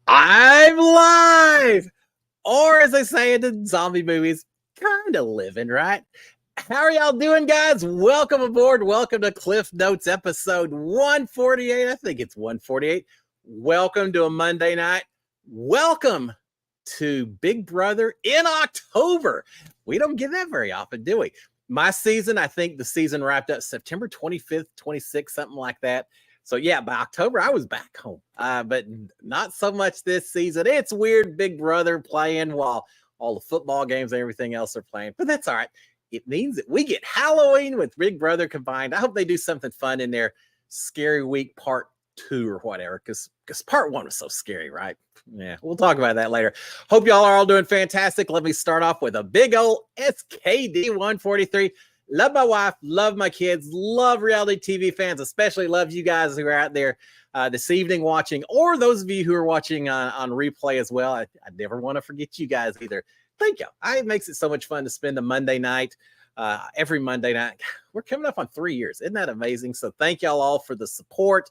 I'm live! Or as they say in the zombie movies, kind of living, right? How are y'all doing, guys? Welcome aboard. Welcome to Cliff Notes episode 148. I think it's 148. Welcome to a Monday night. Welcome to Big Brother in October. We don't get that very often, do we? My season, I think the season wrapped up September 25th, 26th, something like that. So yeah, by October, I was back home, but not so much this season. It's weird, Big Brother playing while all the football games and everything else are playing, but that's all right. It means that we get Halloween with Big Brother combined. I hope they do something fun in their Scary Week Part 2 or whatever, because Part 1 was so scary, right? Yeah, we'll talk about that later. Hope y'all are all doing fantastic. Let me start off with a big old SKD 143. Love my wife, love my kids, love reality TV fans, especially love you guys who are out there this evening watching, or those of you who are watching on replay as well. I never want to forget you guys either. Thank you. It makes it so much fun to spend a Monday night, every Monday night. We're coming up on 3 years. Isn't that amazing? So thank y'all all for the support.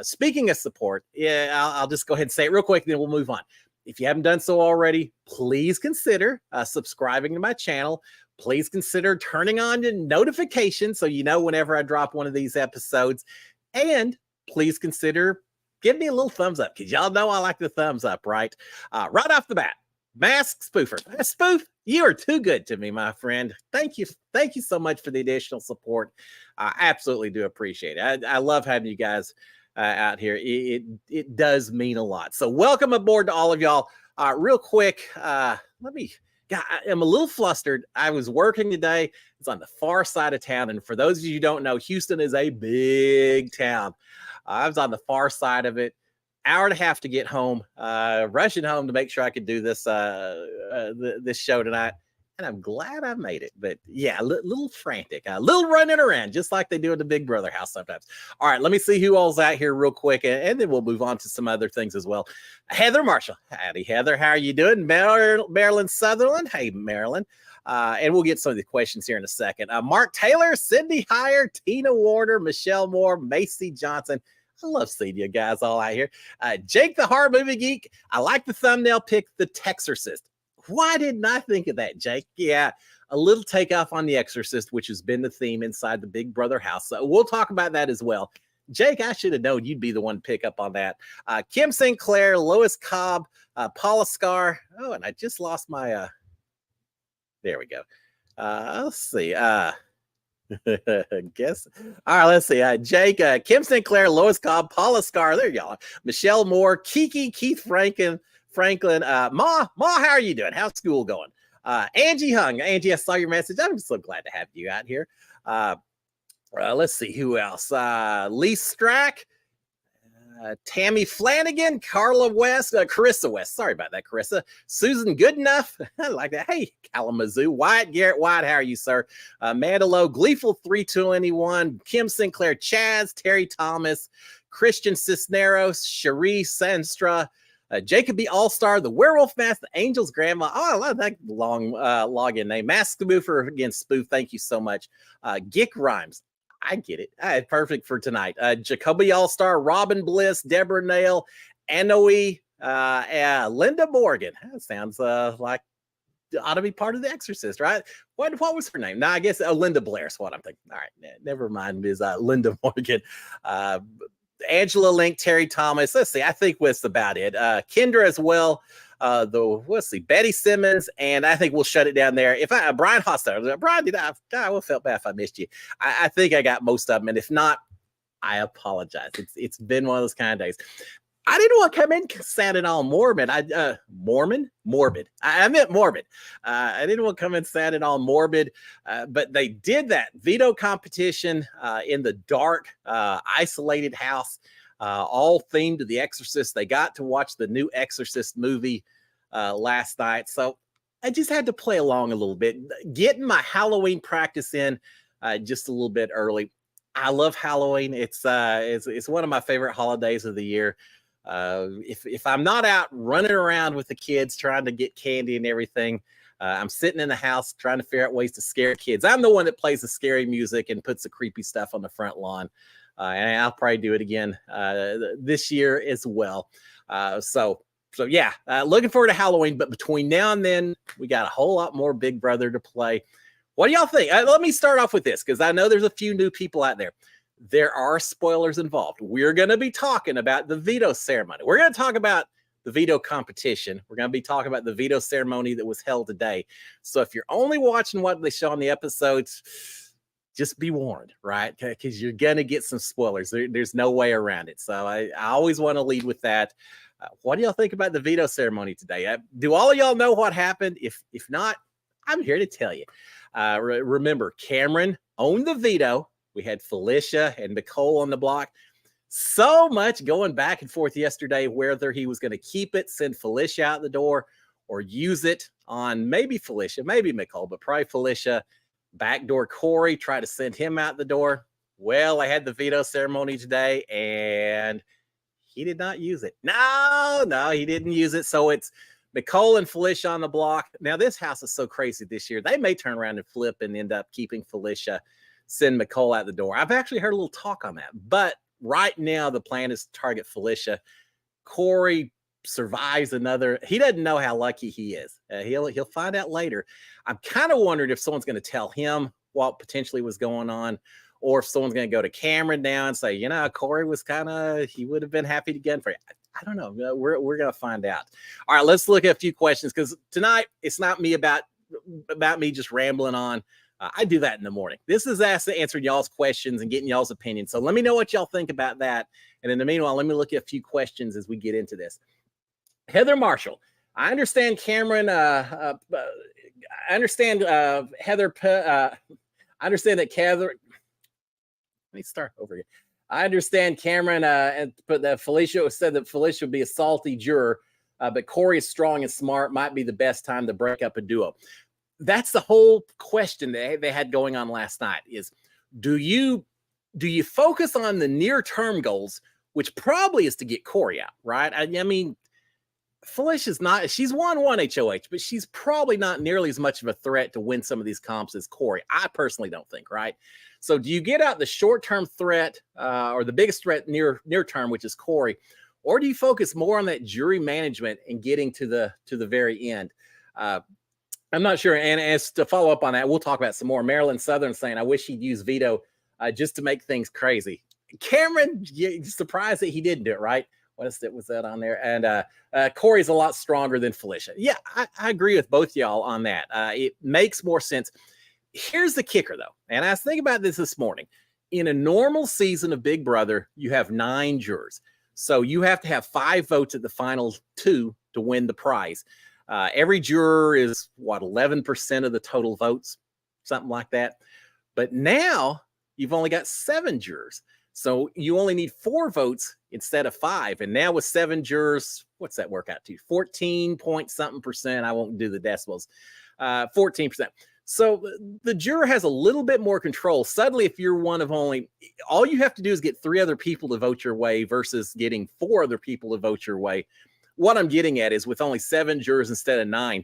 Speaking of support, yeah, I'll just go ahead and say it real quick, then we'll move on. If you haven't done so already, please consider subscribing to my channel. Please consider turning on your notifications so you know whenever I drop one of these episodes. And please consider giving me a little thumbs up, because y'all know I like the thumbs up, right? Right off the bat, Mask Spoofer. Spoof, you are too good to me, my friend. Thank you. Thank you so much for the additional support. I absolutely do appreciate it. I love having you guys out here. It does mean a lot. So welcome aboard to all of y'all. Real quick, God, I am a little flustered. I was working today. It's on the far side of town. And for those of you who don't know, Houston is a big town. I was on the far side of it. Hour and a half to get home, rushing home to make sure I could do this this show tonight. And I'm glad I made it. But yeah, a little frantic, a little running around, just like they do in the Big Brother house sometimes. All right, let me see who all's out here real quick, and then we'll move on to some other things as well. Heather Marshall. Howdy, Heather. How are you doing? Marilyn Sutherland. Hey, Marilyn. And we'll get some of the questions here in a second. Mark Taylor, Cindy Heyer, Tina Warner, Michelle Moore, Macy Johnson. I love seeing you guys all out here. Jake the Horror Movie Geek. I like the thumbnail pick, The Texorcist. Why didn't I think of that, Jake? Yeah, a little takeoff on The Exorcist, which has been the theme inside the Big Brother house. So we'll talk about that as well. Jake, I should have known you'd be the one to pick up on that. Kim Sinclair, Lois Cobb, Paula Scar. Oh, and I just lost my... there we go. Let's see. Guess. All right, let's see. Jake, Kim Sinclair, Lois Cobb, Paula Scar. There y'all are. Michelle Moore, Kiki, Keith Franklin, Ma, how are you doing? How's school going? Angie Hung. Angie, I saw your message. I'm so glad to have you out here. Let's see who else. Lee Strack, Tammy Flanagan, Carla West, Carissa West. Sorry about that, Carissa. Susan Goodenough. I like that. Hey, Kalamazoo. Wyatt Garrett White. How are you, sir? Mandalo, Gleeful 321, Kim Sinclair, Chaz, Terry Thomas, Christian Cisneros, Cherie Sanstra, Jacoby All-Star, the Werewolf Mask, the Angel's Grandma. Oh, I love that long login name. Mask Spoofer again, Spoof. Thank you so much. Gick Rhymes. I get it. Perfect for tonight. Jacoby All-Star, Robin Bliss, Deborah Nail, Anoe, Linda Morgan. That sounds like ought to be part of The Exorcist, right? What was her name? No, I guess Linda Blair's what I'm thinking. All right, never mind. Is Linda Morgan. Angela Link, Terry Thomas. Let's see. I think that's about it. Kendra as well. Let's see. Betty Simmons, and I think we'll shut it down there. If Brian Hostar, Brian, I felt bad if I missed you. I think I got most of them, and if not, I apologize. It's been one of those kind of days. I didn't want to come in sounding all morbid. Morbid. I meant morbid. I didn't want to come in sounding all morbid, but they did that veto competition in the dark, isolated house, all themed to The Exorcist. They got to watch the new Exorcist movie last night, so I just had to play along a little bit, getting my Halloween practice in just a little bit early. I love Halloween. It's one of my favorite holidays of the year. If I'm not out running around with the kids trying to get candy and everything, I'm sitting in the house trying to figure out ways to scare kids. I'm the one that plays the scary music and puts the creepy stuff on the front lawn. And I'll probably do it again this year as well. So So yeah, looking forward to Halloween. But between now and then, we got a whole lot more Big Brother to play. What do y'all think? Let me start off with this because I know there's a few new people out there. There are spoilers involved. We're going to be talking about the veto ceremony. We're going to talk about the veto competition. We're going to be talking about the veto ceremony that was held today. So if you're only watching what they show on the episodes, just be warned, right? Because you're going to get some spoilers. There's no way around it. So I always want to lead with that. What do y'all think about the veto ceremony today? Do all of y'all know what happened? If not, I'm here to tell you. Remember, Cameron owned the veto. We had Felicia and Nicole on the block. So much going back and forth yesterday, whether he was going to keep it, send Felicia out the door, or use it on maybe Felicia, maybe Nicole, but probably Felicia. Backdoor Corey, try to send him out the door. Well, I had the veto ceremony today, and he did not use it. No, he didn't use it. So it's Nicole and Felicia on the block. Now, this house is so crazy this year. They may turn around and flip and end up keeping Felicia, send Nicole out the door. I've actually heard a little talk on that. But right now, the plan is to target Felicia. Corey survives another. He doesn't know how lucky he is. He'll find out later. I'm kind of wondering if someone's going to tell him what potentially was going on, or if someone's going to go to Cameron now and say, Corey was he would have been happy to get for you. I don't know. We're going to find out. All right, let's look at a few questions because tonight it's not me about me just rambling on. I do that in the morning. This is answering y'all's questions and getting y'all's opinions. So let me know what y'all think about that. And in the meanwhile, let me look at a few questions as we get into this. Heather Marshall, I understand Cameron. I understand Heather. I understand that Heather. Let me start over here. I understand Cameron, but that Felicia said that Felicia would be a salty juror, but Corey is strong and smart. Might be the best time to break up a duo. That's the whole question they had going on last night is, do you focus on the near-term goals, which probably is to get Corey out, right? I mean, Felicia's she's won one HOH, but she's probably not nearly as much of a threat to win some of these comps as Corey. I personally don't think, right? So do you get out the short-term threat or the biggest threat near term, which is Corey, or do you focus more on that jury management and getting to the very end? I'm not sure. And as to follow up on that, we'll talk about some more. Maryland Southern saying, I wish he'd use veto just to make things crazy. Cameron, you're surprised that he didn't do it, right? Was that on there? And Corey's a lot stronger than Felicia. Yeah, I agree with both y'all on that. It makes more sense. Here's the kicker, though. And I was thinking about this morning. In a normal season of Big Brother, you have 9 jurors. So you have to have 5 votes at the final 2 to win the prize. Every juror is, 11% of the total votes, something like that. But now you've only got 7 jurors. So you only need 4 votes instead of 5. And now with 7 jurors, what's that work out to? 14 point something percent. I won't do the decimals. 14%. So the juror has a little bit more control. Suddenly, if you're one of all you have to do is get 3 other people to vote your way versus getting 4 other people to vote your way. What I'm getting at is with only 7 jurors instead of 9,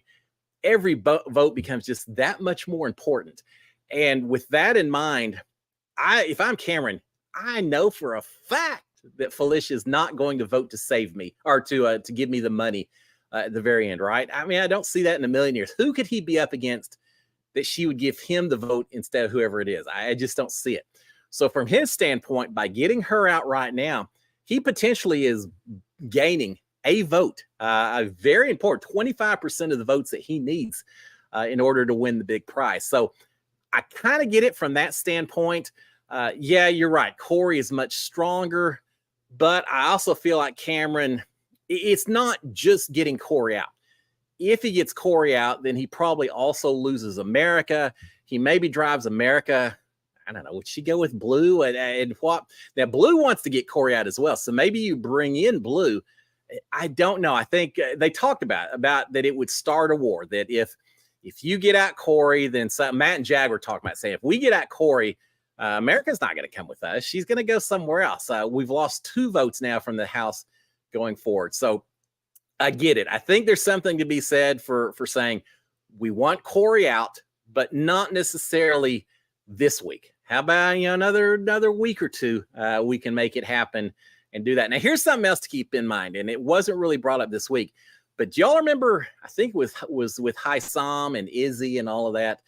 every vote becomes just that much more important. And with that in mind, if I'm Cameron, I know for a fact that Felicia is not going to vote to save me or to give me the money at the very end, right? I mean, I don't see that in a million years. Who could he be up against that she would give him the vote instead of whoever it is? I just don't see it. So from his standpoint, by getting her out right now, he potentially is gaining a vote, a very important 25% of the votes that he needs in order to win the big prize. So I kind of get it from that standpoint. Yeah, you're right. Corey is much stronger, but I also feel like Cameron, it's not just getting Corey out. If he gets Corey out, then he probably also loses America. He maybe drives America. I don't know. Would she go with Blue and what? Now, Blue wants to get Corey out as well. So maybe you bring in Blue. I don't know. I think they talked about that it would start a war, that if you get out Corey, then Matt and Jag were talking about saying, if we get out Corey, America's not going to come with us. She's going to go somewhere else. We've lost 2 votes now from the House going forward. So I get it. I think there's something to be said for saying we want Corey out, but not necessarily this week. How about another week or 2? We can make it happen and do that. Now, here's something else to keep in mind, and it wasn't really brought up this week, but do y'all remember, I think it was with Sam and Izzy and all of that,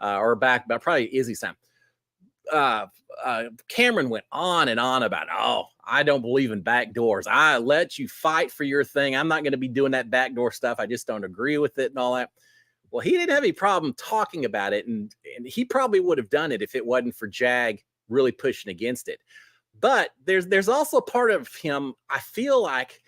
or back, but probably Izzy's time. Cameron went on and on about, oh, I don't believe in back doors. I let you fight for your thing. I'm not going to be doing that backdoor stuff. I just don't agree with it and all that. Well, he didn't have any problem talking about it, and he probably would have done it if it wasn't for Jag really pushing against it. But there's also part of him, I feel like,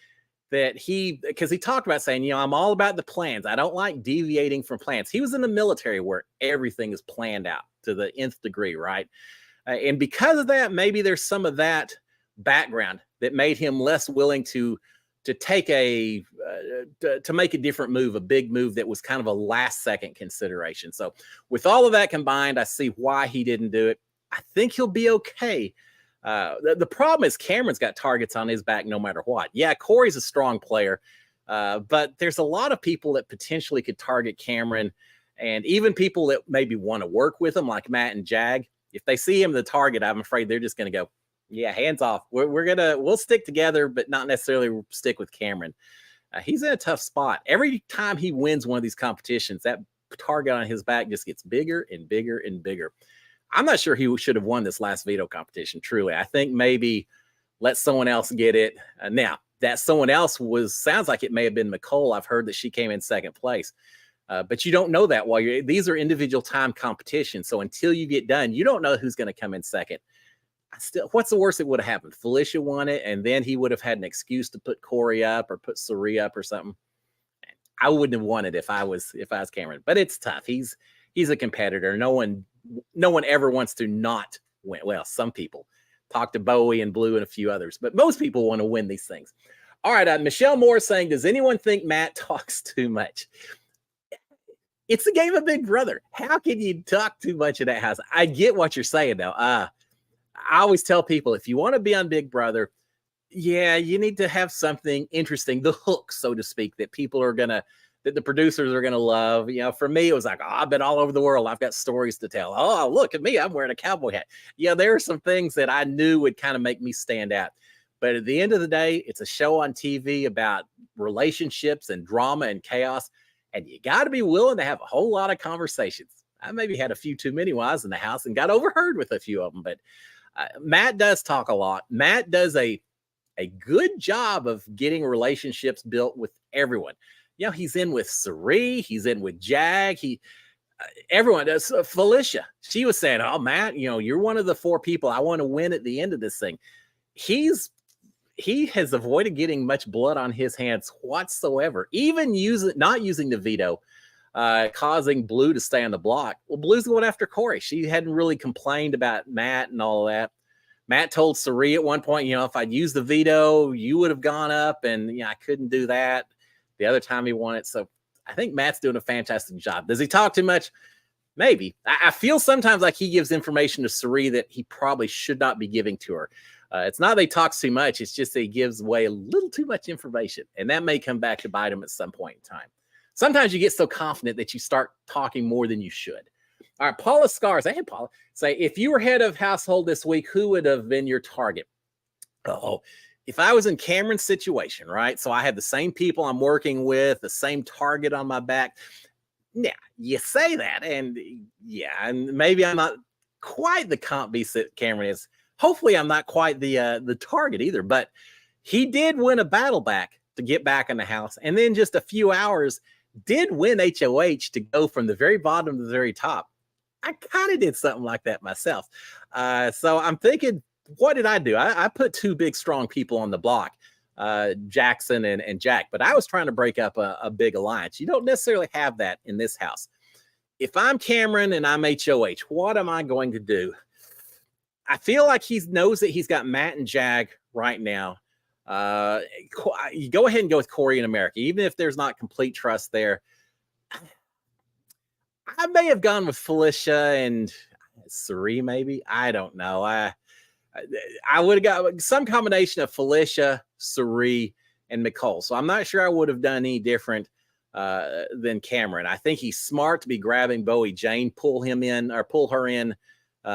that because he talked about saying, I'm all about the plans. I don't like deviating from plans. He was in the military where everything is planned out to the nth degree, right? And because of that, maybe there's some of that background that made him less willing to take to make a different move, a big move that was kind of a last second consideration. So with all of that combined, I see why he didn't do it. I think he'll be okay. The problem is Cameron's got targets on his back no matter what. Yeah, Corey's a strong player, but there's a lot of people that potentially could target Cameron, and even people that maybe want to work with him, like Matt and Jag. If they see him the target, I'm afraid they're just going to go, yeah, hands off. We'll stick together, but not necessarily stick with Cameron. He's in a tough spot. Every time he wins one of these competitions, that target on his back just gets bigger and bigger and bigger. I'm not sure he should have won this last veto competition, truly. I think maybe let someone else get it. Now, that someone else sounds like it may have been Nicole. I've heard that she came in second place. But you don't know that these are individual time competitions. So until you get done, you don't know who's going to come in second. What's the worst that would have happened? Felicia won it, and then he would have had an excuse to put Corey up or put Sari up or something. I wouldn't have won it if I was Cameron. But it's tough. He's a competitor. No one ever wants to not win. Well, some people. Talk to Bowie and Blue and a few others, but most people want to win these things. All right, Michelle Moore saying, does anyone think Matt talks too much? It's a game of Big Brother. How can you talk too much in that house? I get what you're saying, though. I always tell people, if you want to be on Big Brother, yeah, you need to have something interesting, the hook, so to speak, that the producers are going to love. For me, it was like, I've been all over the world. I've got stories to tell. Oh, look at me. I'm wearing a cowboy hat. Yeah, there are some things that I knew would kind of make me stand out. But at the end of the day, it's a show on TV about relationships and drama and chaos. And you got to be willing to have a whole lot of conversations. I maybe had a few too many while I was in the house and got overheard with a few of them. But Matt does talk a lot. Matt does a good job of getting relationships built with everyone. He's in with Sari. He's in with Jag. Everyone does. Felicia, she was saying, oh, Matt, you're one of the 4 people I want to win at the end of this thing. He has avoided getting much blood on his hands whatsoever, even not using the veto, causing Blue to stay on the block. Well, Blue's going after Corey. She hadn't really complained about Matt and all of that. Matt told Sari at one point, if I'd used the veto, you would have gone up, and I couldn't do that the other time he won it. So I think Matt's doing a fantastic job. Does he talk too much? Maybe. I feel sometimes like he gives information to Sari that he probably should not be giving to her. It's not that he talks too much. It's just that he gives away a little too much information, and that may come back to bite him at some point in time. Sometimes you get so confident that you start talking more than you should. All right, Paula Scars. Hey, Paula. Say, if you were head of household this week, who would have been your target? Oh, if I was in Cameron's situation, right? So I have the same people I'm working with, the same target on my back. Yeah, you say that, and maybe I'm not quite the comp beast that Cameron is. Hopefully, I'm not quite the target either, but he did win a battle back to get back in the house, and then just a few hours did win HOH to go from the very bottom to the very top. I kind of did something like that myself. So I'm thinking, what did I do? I put 2 big, strong people on the block, Jackson and Jack, but I was trying to break up a big alliance. You don't necessarily have that in this house. If I'm Cameron and I'm HOH, what am I going to do? I feel like he knows that he's got Matt and Jag right now. You go ahead and go with Corey in America, even if there's not complete trust there. I may have gone with Felicia and Sari, maybe. I don't know. I would have got some combination of Felicia, Sari, and Nicole. So I'm not sure I would have done any different than Cameron. I think he's smart to be grabbing Bowie Jane, pull her in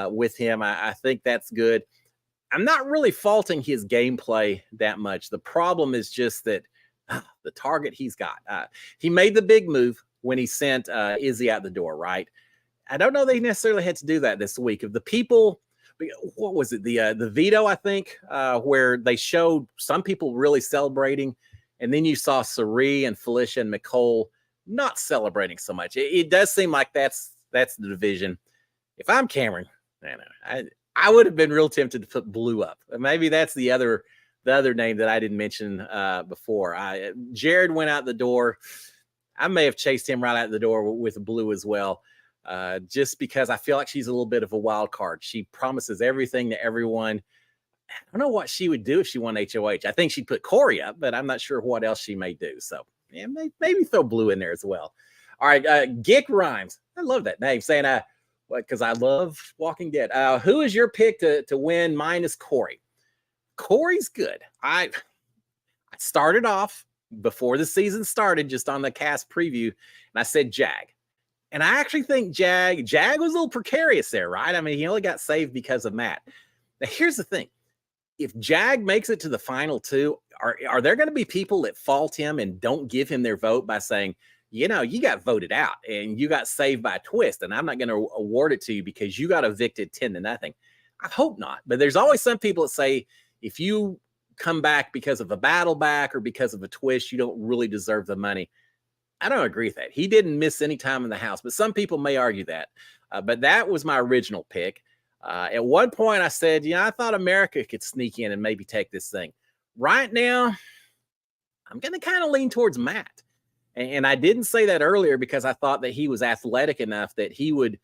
with him. I think that's good. I'm not really faulting his gameplay that much. The problem is just that the target he's got. He made the big move when he sent Izzy out the door, right? I don't know they necessarily had to do that this week. Of the people, what was it? The veto, I think, where they showed some people really celebrating, and then you saw Sari and Felicia and Nicole not celebrating so much. It does seem like that's the division. If I'm Cameron, I would have been real tempted to put Blue up. Maybe that's the other name that I didn't mention before. Jared went out the door. I may have chased him right out the door with Blue as well, just because I feel like she's a little bit of a wild card. She promises everything to everyone. I don't know what she would do if she won HOH. I think she'd put Corey up, but I'm not sure what else she may do. So yeah, maybe throw Blue in there as well. All right, Gick Rhymes. I love that name. Saying because I love Walking Dead. Who is your pick to win? Mine is Corey. Corey's good. I started off before the season started, just on the cast preview, and I said Jag. And I actually think Jag was a little precarious there, right? I mean, he only got saved because of Matt. Now, here's the thing. If Jag makes it to the final two, are there going to be people that fault him and don't give him their vote by saying, you got voted out and you got saved by a twist, and I'm not going to award it to you because you got evicted 10-0. I hope not. But there's always some people that say, if you come back because of a battle back or because of a twist, you don't really deserve the money. I don't agree with that. He didn't miss any time in the house, but some people may argue that. But that was my original pick. At one point I said, I thought America could sneak in and maybe take this thing. Right now, I'm going to kind of lean towards Matt. And I didn't say that earlier because I thought that he was athletic enough that he would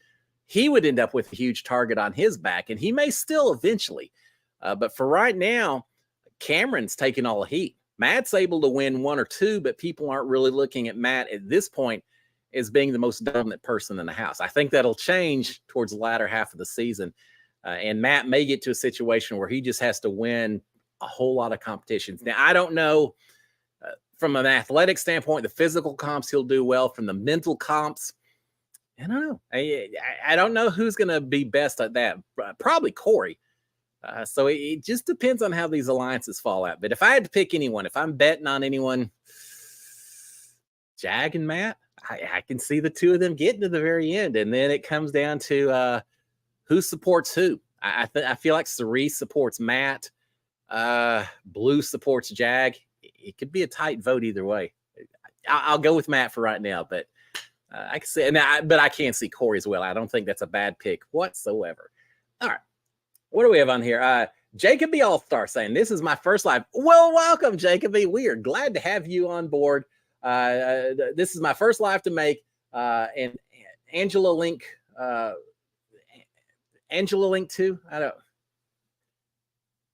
end up with a huge target on his back, and he may still eventually. But for right now, Cameron's taking all the heat. Matt's able to win one or two, but people aren't really looking at Matt at this point as being the most dominant person in the house. I think that'll change towards the latter half of the season. And Matt may get to a situation where he just has to win a whole lot of competitions. Now, I don't know from an athletic standpoint, the physical comps he'll do well. From the mental comps, I don't know. I don't know who's going to be best at that. Probably Corey. So it just depends on how these alliances fall out. But if I had to pick anyone, if I'm betting on anyone, Jag and Matt, I can see the two of them getting to the very end. And then it comes down to who supports who. I feel like Cerise supports Matt. Blue supports Jag. It could be a tight vote either way. I'll go with Matt for right now, but I can see, but I can't see Corey as well. I don't think that's a bad pick whatsoever. All right. What do we have on here? Jacoby All-Star saying, this is my first live. Well, welcome, Jacoby. We are glad to have you on board. This is my first live to make. And Angela Link 2. I don't.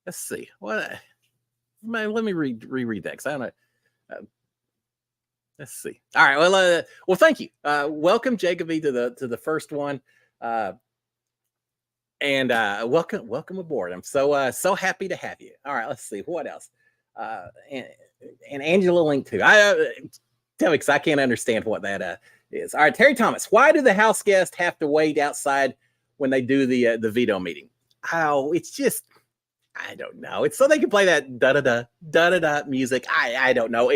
Let's see. What? Let me reread that because I don't know. Let's see. All right. Well, thank you. Welcome, Jacoby, to the first one. And welcome aboard. I'm so happy to have you. All right, let's see what else. And Angela Link too. Tell me because I can't understand what that is. All right, Terry Thomas. Why do the house guests have to wait outside when they do the veto meeting? Oh, it's just I don't know. It's so they can play that da da da da da da music. I don't know.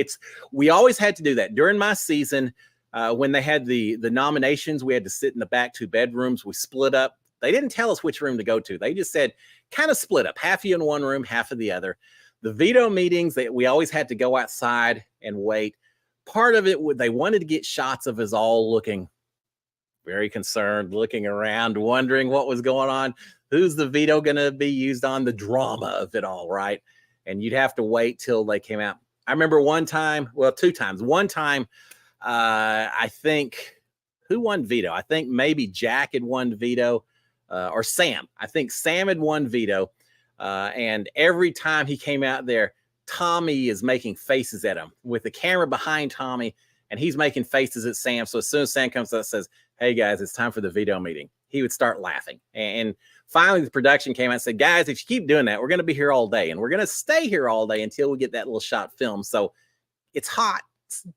We always had to do that during my season. When they had the nominations, we had to sit in the back two bedrooms. We split up. They didn't tell us which room to go to. They just said kind of split up, half of you in one room, half of the other. The veto meetings, we always had to go outside and wait. Part of it, they wanted to get shots of us all looking very concerned, looking around, wondering what was going on. Who's the veto going to be used on? The drama of it all, right? And you'd have to wait till they came out. I remember two times. One time, I think, who won veto? I think maybe Jack had won veto. Or Sam. I think Sam had won veto. And every time he came out there, Tommy is making faces at him with the camera behind Tommy, and he's making faces at Sam. So as soon as Sam comes up and says, hey, guys, it's time for the veto meeting, he would start laughing. And finally, the production came out and said, guys, if you keep doing that, we're going to be here all day, and we're going to stay here all day until we get that little shot filmed. So it's hot.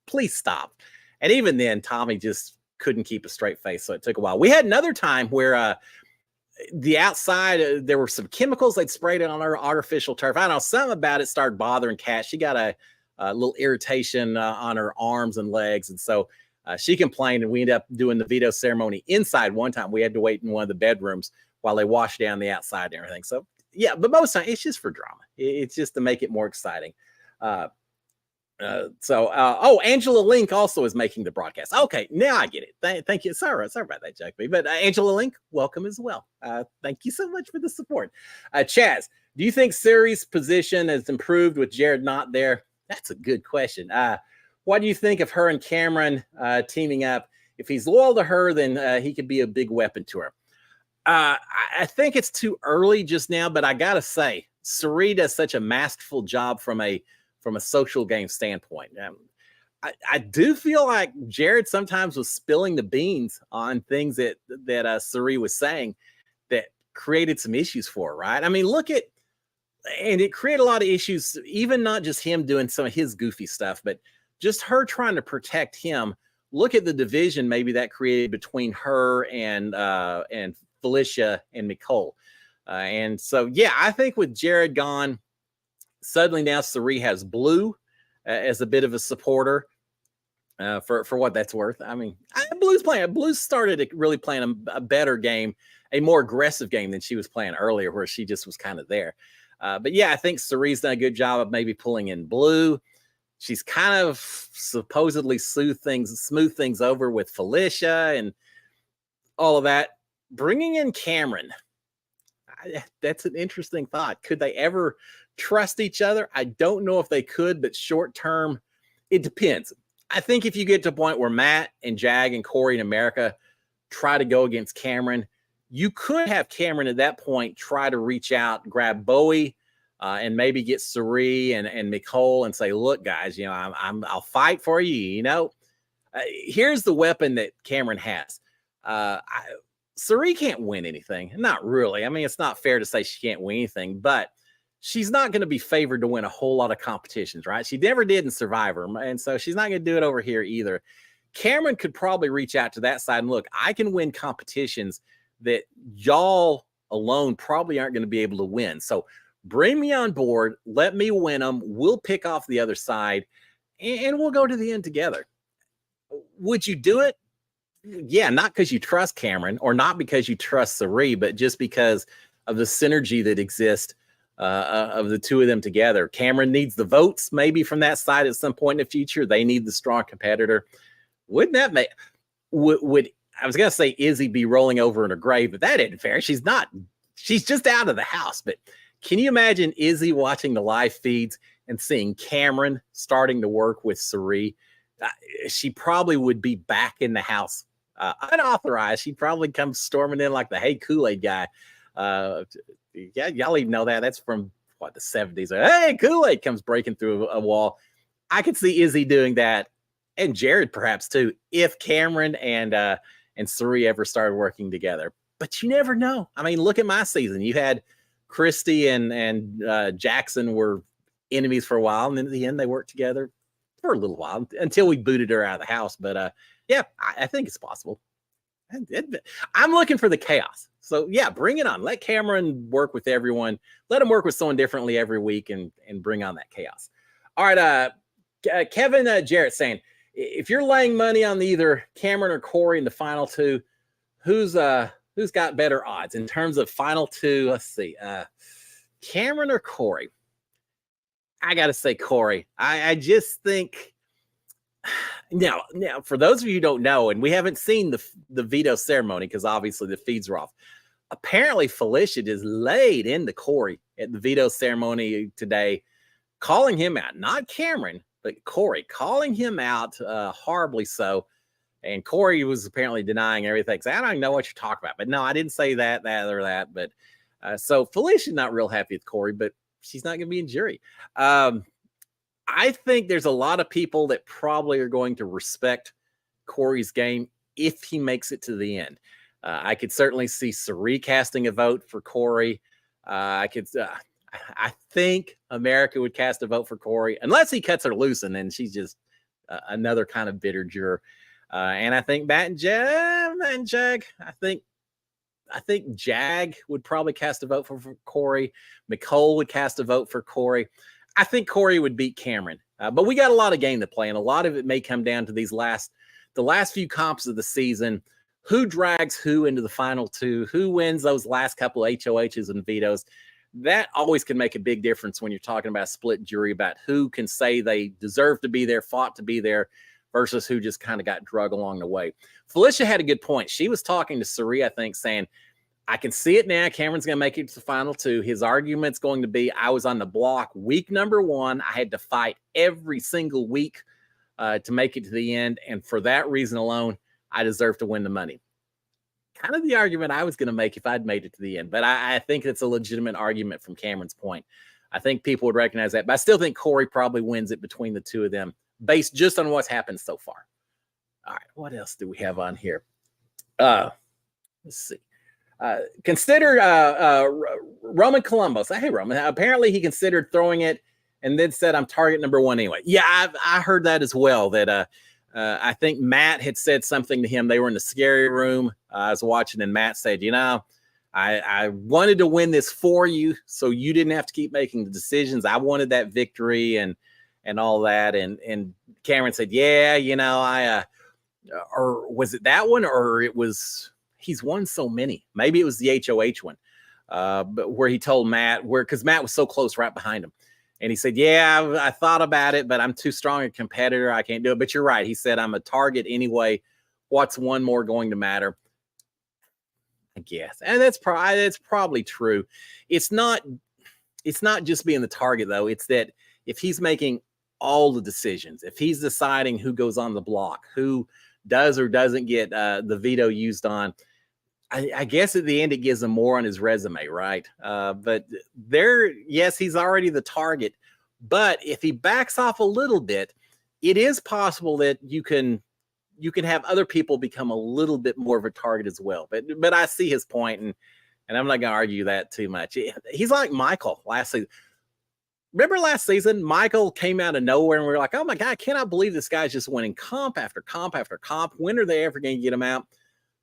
Please stop. And even then, Tommy just couldn't keep a straight face, so it took a while. We had another time where the outside, there were some chemicals they'd sprayed on her artificial turf. I don't know, something about it started bothering Kat. She got a little irritation on her arms and legs. And so she complained, and we ended up doing the veto ceremony inside one time. We had to wait in one of the bedrooms while they washed down the outside and everything. So, yeah, but most of the time it's just for drama. It's just to make it more exciting. Angela Link also is making the broadcast. Okay, now I get it. Thank you. Sorry about that, Jack B. But Angela Link, welcome as well. Thank you so much for the support. Chaz, do you think Suri's position has improved with Jared not there? That's a good question. What do you think of her and Cameron teaming up? If he's loyal to her, then he could be a big weapon to her. I think it's too early just now, but I gotta say, Suri does such a masterful job from a social game standpoint. I do feel like Jared sometimes was spilling the beans on things that Suri was saying that created some issues for her, right? I mean, and it created a lot of issues, even not just him doing some of his goofy stuff, but just her trying to protect him. Look at the division maybe that created between her and Felicia and Nicole. And so, yeah, I think with Jared gone, suddenly now Suri has Blue as a bit of a supporter for what that's worth. I mean, Blue's started really playing a better game, a more aggressive game than she was playing earlier, where she just was kind of there. But yeah, I think Suri's done a good job of maybe pulling in Blue. She's kind of supposedly smooth things over with Felicia and all of that. Bringing in Cameron, that's an interesting thought. Could they ever trust each other? I don't know if they could, but short term, it depends. I think if you get to a point where Matt and Jag and Corey and America try to go against Cameron, you could have Cameron at that point try to reach out, grab Bowie, and maybe get Suri and Nicole and say, look, guys, I'll fight for you. Here's the weapon that Cameron has. Suri can't win anything. Not really. I mean, it's not fair to say she can't win anything, but she's not going to be favored to win a whole lot of competitions, right? She never did in Survivor, and so she's not going to do it over here either. Cameron could probably reach out to that side and look, I can win competitions that y'all alone probably aren't going to be able to win. So bring me on board. Let me win them. We'll pick off the other side, and we'll go to the end together. Would you do it? Yeah, not because you trust Cameron or not because you trust Suri, but just because of the synergy that exists of the two of them together. Cameron needs the votes maybe from that side at some point in the future. They need the strong competitor. Wouldn't that make would I was gonna say Izzy be rolling over in her grave, but that isn't fair. She's not. She's just out of the house. But can you imagine Izzy watching the live feeds and seeing Cameron starting to work with Suri? She probably would be back in the house unauthorized. She'd probably come storming in like the Hey Kool-Aid guy. Yeah, y'all even know that. That's from the 70s. Hey, Kool-Aid comes breaking through a wall. I could see Izzy doing that, and Jared perhaps too, if Cameron and Suri ever started working together. But you never know. I mean, look at my season. You had Christy and Jackson were enemies for a while, and then at the end they worked together for a little while until we booted her out of the house. But yeah, I think it's possible. I'm looking for the chaos. So yeah, bring it on. Let Cameron work with everyone. Let him work with someone differently every week and bring on that chaos. All right, Kevin Jarrett saying, if you're laying money on either Cameron or Corey in the final two, who's got better odds in terms of final two? Let's see, Cameron or Corey? I got to say Corey. I just think now for those of you who don't know, and we haven't seen the veto ceremony because obviously the feeds are off. Apparently Felicia just laid into Corey at the veto ceremony today, calling him out, not Cameron, but Corey, calling him out horribly so. And Corey was apparently denying everything. So I don't even know what you're talking about. But no, I didn't say that or that. But so Felicia's not real happy with Corey, but she's not going to be in jury. I think there's a lot of people that probably are going to respect Corey's game if he makes it to the end. I could certainly see Suri casting a vote for Corey. I think America would cast a vote for Corey, unless he cuts her loose, and then she's just another kind of bitter juror. And I think Matt and Jag, I think I think Jag would probably cast a vote for Corey. Nicole would cast a vote for Corey. I think Corey would beat Cameron. But we got a lot of game to play, and a lot of it may come down to the last few comps of the season. Who drags who into the final two? Who wins those last couple of HOHs and vetoes? That always can make a big difference when you're talking about a split jury, about who can say they deserve to be there, fought to be there, versus who just kind of got drug along the way. Felicia had a good point. She was talking to Suri, I think, saying, I can see it now. Cameron's going to make it to the final two. His argument's going to be, I was on the block week number 1. I had to fight every single week to make it to the end. And for that reason alone, I deserve to win the money. Kind of the argument I was going to make if I'd made it to the end. But I think it's a legitimate argument from Cameron's point. I think people would recognize that. But I still think Corey probably wins it between the two of them, based just on what's happened so far. All right, what else do we have on here? Let's see. Consider Roman Colombo. Say, hey, Roman, apparently he considered throwing it and then said, I'm target number 1 anyway. Yeah, I heard that as well, that I think Matt had said something to him. They were in the scary room. I was watching, and Matt said, I wanted to win this for you, so you didn't have to keep making the decisions. I wanted that victory and all that. And Cameron said, yeah, or was it that one, or it was, he's won so many. Maybe it was the HOH one, but where he told Matt, because Matt was so close right behind him. And he said, yeah, I thought about it, but I'm too strong a competitor. I can't do it. But you're right. He said, I'm a target anyway. What's one more going to matter? I guess. And that's probably true. It's not just being the target, though. It's that if he's making all the decisions, if he's deciding who goes on the block, who does or doesn't get the veto used on, I guess at the end it gives him more on his resume, right? But yes, he's already the target. But if he backs off a little bit, it is possible that you can have other people become a little bit more of a target as well. But I see his point, and I'm not going to argue that too much. He's like Michael last season. Remember last season, Michael came out of nowhere, and we were like, oh my God, I cannot believe this guy's just winning comp after comp after comp. When are they ever going to get him out?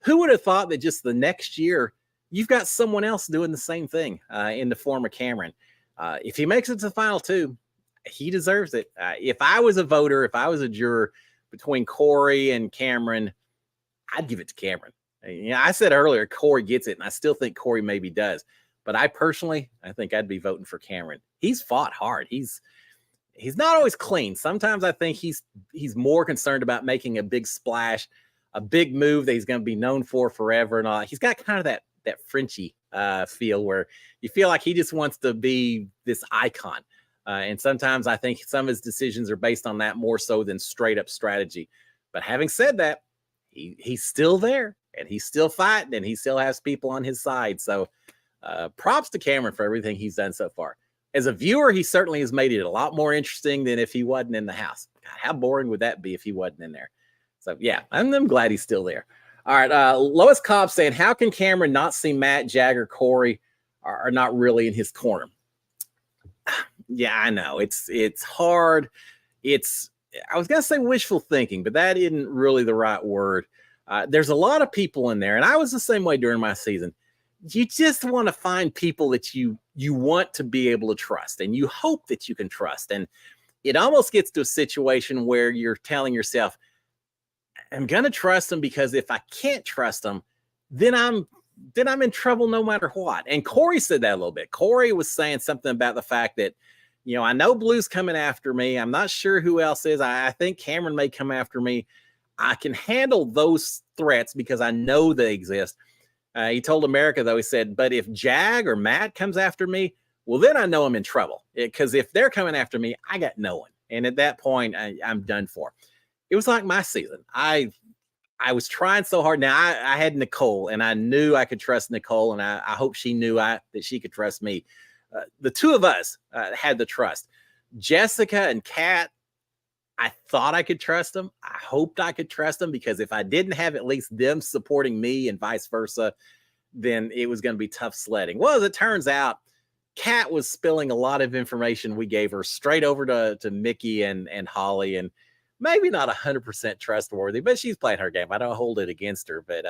Who would have thought that just the next year, you've got someone else doing the same thing in the form of Cameron? If he makes it to the final two, he deserves it. If I was a voter, if I was a juror between Corey and Cameron, I'd give it to Cameron. I said earlier, Corey gets it, and I still think Corey maybe does. But I think I'd be voting for Cameron. He's fought hard. He's not always clean. Sometimes I think he's more concerned about making a big splash, a big move that he's going to be known for forever and all. He's got kind of that Frenchie feel where you feel like he just wants to be this icon. And sometimes I think some of his decisions are based on that more so than straight up strategy. But having said that, he's still there, and he's still fighting, and he still has people on his side. So props to Cameron for everything he's done so far. As a viewer, he certainly has made it a lot more interesting than if he wasn't in the house. God, how boring would that be if he wasn't in there? So, yeah, I'm glad he's still there. All right, Lois Cobb saying, how can Cameron not see Matt, Jagger, Corey are not really in his corner? Yeah, I know. It's hard. I was going to say wishful thinking, but that isn't really the right word. There's a lot of people in there, and I was the same way during my season. You just want to find people that you want to be able to trust, and you hope that you can trust. And it almost gets to a situation where you're telling yourself, I'm going to trust them, because if I can't trust them, then I'm in trouble no matter what. And Corey said that a little bit. Corey was saying something about the fact that, I know Blue's coming after me. I'm not sure who else is. I think Cameron may come after me. I can handle those threats because I know they exist. He told America, though, he said, but if Jag or Matt comes after me, well, then I know I'm in trouble, because if they're coming after me, I got no one. And at that point, I'm done for. It was like my season. I was trying so hard. Now, I had Nicole, and I knew I could trust Nicole, and I hope she knew that she could trust me. The two of us had the trust. Jessica and Kat, I thought I could trust them. I hoped I could trust them, because if I didn't have at least them supporting me and vice versa, then it was going to be tough sledding. Well, as it turns out, Kat was spilling a lot of information we gave her straight over to Mickey and Holly, and maybe not 100% trustworthy, but she's playing her game. I don't hold it against her, but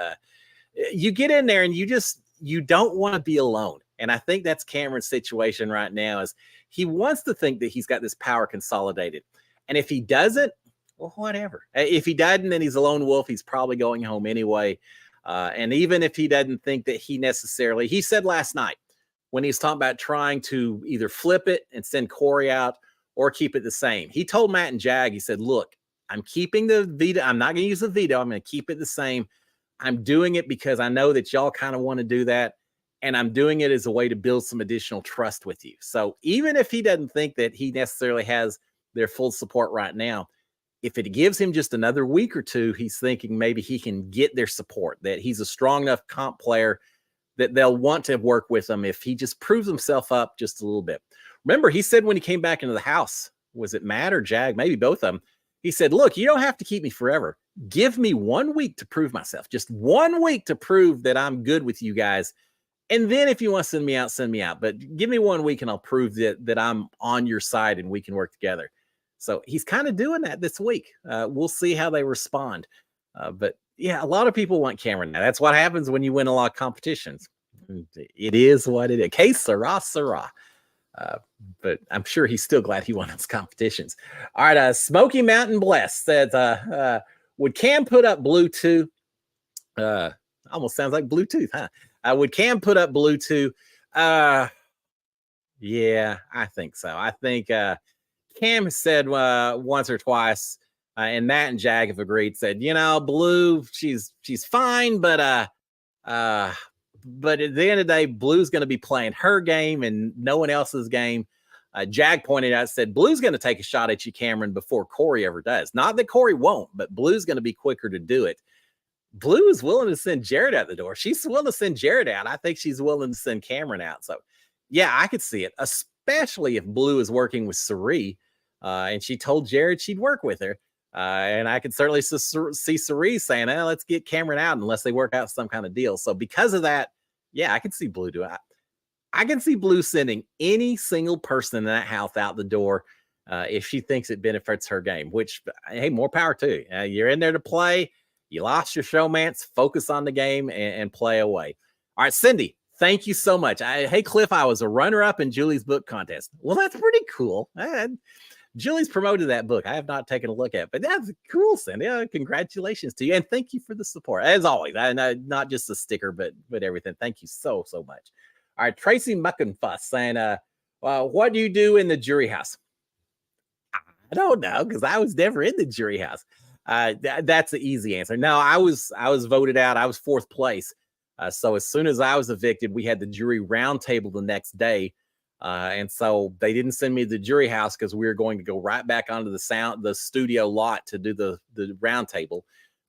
you get in there and you just you don't want to be alone. And I think that's Cameron's situation right now is he wants to think that he's got this power consolidated. And if he doesn't, well, whatever. If he doesn't, then he's a lone wolf. He's probably going home anyway. And even if he doesn't think that he said last night when he's talking about trying to either flip it and send Corey out or keep it the same. He told Matt and Jag, he said, look, I'm keeping the veto. I'm not going to use the veto. I'm going to keep it the same. I'm doing it because I know that y'all kind of want to do that. And I'm doing it as a way to build some additional trust with you. So even if he doesn't think that he necessarily has their full support right now, if it gives him just another week or two, he's thinking maybe he can get their support, that he's a strong enough comp player that they'll want to work with him if he just proves himself up just a little bit. Remember, he said when he came back into the house, was it Matt or Jag? Maybe both of them. He said, look, you don't have to keep me forever. Give me 1 week to prove myself. Just 1 week to prove that I'm good with you guys. And then if you want to send me out, send me out. But give me 1 week and I'll prove that I'm on your side and we can work together. So he's kind of doing that this week. We'll see how they respond. But yeah, a lot of people want Cameron now. That's what happens when you win a lot of competitions. It is what it is. Que sera, sera. But I'm sure he's still glad he won those competitions. All right, Smoky Mountain Bless says, would Cam put up Bluetooth? Almost sounds like Bluetooth, huh? Would Cam put up Bluetooth? Yeah, I think so. I think Cam has said once or twice, and Matt and Jag have agreed, said, Blue, she's fine, but at the end of the day, Blue's going to be playing her game and no one else's game. Jag pointed out, said, Blue's going to take a shot at you, Cameron, before Corey ever does. Not that Corey won't, but Blue's going to be quicker to do it. Blue is willing to send Jared out the door. She's willing to send Jared out. I think she's willing to send Cameron out. So, yeah, I could see it, especially if Blue is working with Sari, and she told Jared she'd work with her. And I could certainly see Sari saying, let's get Cameron out unless they work out some kind of deal. So because of that, yeah, I can see Blue do it. I can see Blue sending any single person in that house out the door if she thinks it benefits her game, which, hey, more power to you. You're in there to play. You lost your showmance. Focus on the game and play away. All right, Cindy, thank you so much. Hey, Cliff, I was a runner-up in Julie's book contest. Well, that's pretty cool. Julie's promoted that book. I have not taken a look at it, but that's cool, Cindy. Congratulations to you. And thank you for the support. As always, not just the sticker, but everything. Thank you so much. All right, Tracy Muckenfuss saying, what do you do in the jury house? I don't know, because I was never in the jury house. That's the easy answer. No, I was voted out. I was fourth place. So as soon as I was evicted, we had the jury roundtable the next day. And so they didn't send me to the jury house because we were going to go right back onto the studio lot to do the roundtable,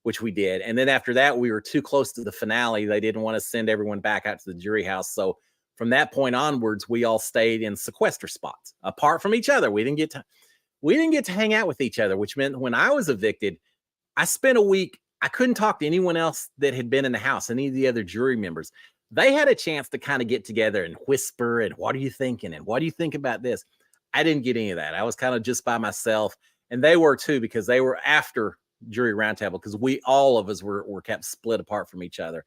which we did. And then after that, we were too close to the finale. They didn't want to send everyone back out to the jury house. So from that point onwards, we all stayed in sequester spots apart from each other. We didn't get to hang out with each other, which meant when I was evicted, I spent a week. I couldn't talk to anyone else that had been in the house, any of the other jury members. They had a chance to kind of get together and whisper and what are you thinking? And what do you think about this? I didn't get any of that. I was kind of just by myself, and they were too, because they were after jury roundtable because all of us were kept split apart from each other.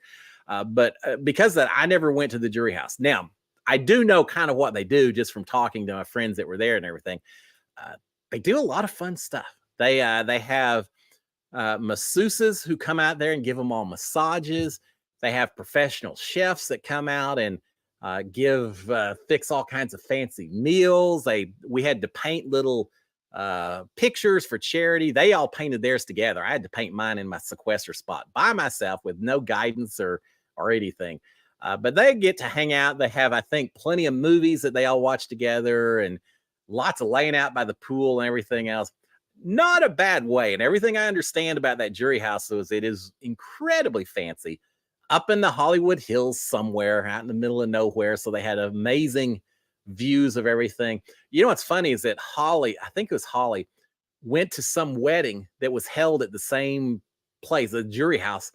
But because of that, I never went to the jury house. Now, I do know kind of what they do just from talking to my friends that were there and everything. They do a lot of fun stuff. They have masseuses who come out there and give them all massages. They have professional chefs that come out and fix all kinds of fancy meals. We had to paint little pictures for charity. They all painted theirs together. I had to paint mine in my sequester spot by myself with no guidance or anything. But they get to hang out. They have, I think, plenty of movies that they all watch together and lots of laying out by the pool and everything else. Not a bad way. And everything I understand about that jury house is it is incredibly fancy up in the Hollywood Hills somewhere out in the middle of nowhere. So they had amazing views of everything. You know, what's funny is that Holly, I think it was Holly, went to some wedding that was held at the same place, the jury house.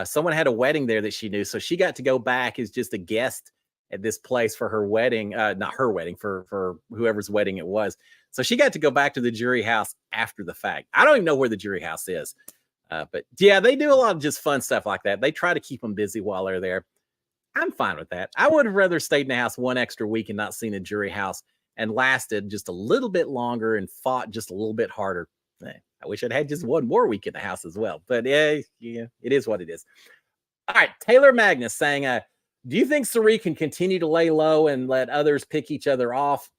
Someone had a wedding there that she knew. So she got to go back as just a guest at this place for her wedding, not her wedding, for whoever's wedding it was. So she got to go back to the jury house after the fact. I don't even know where the jury house is. But yeah, they do a lot of just fun stuff like that. They try to keep them busy while they're there. I'm fine with that. I would have rather stayed in the house one extra week and not seen a jury house and lasted just a little bit longer and fought just a little bit harder. I wish I'd had just one more week in the house as well. But yeah, it is what it is. All right, Taylor Magnus saying, do you think Sari can continue to lay low and let others pick each other off?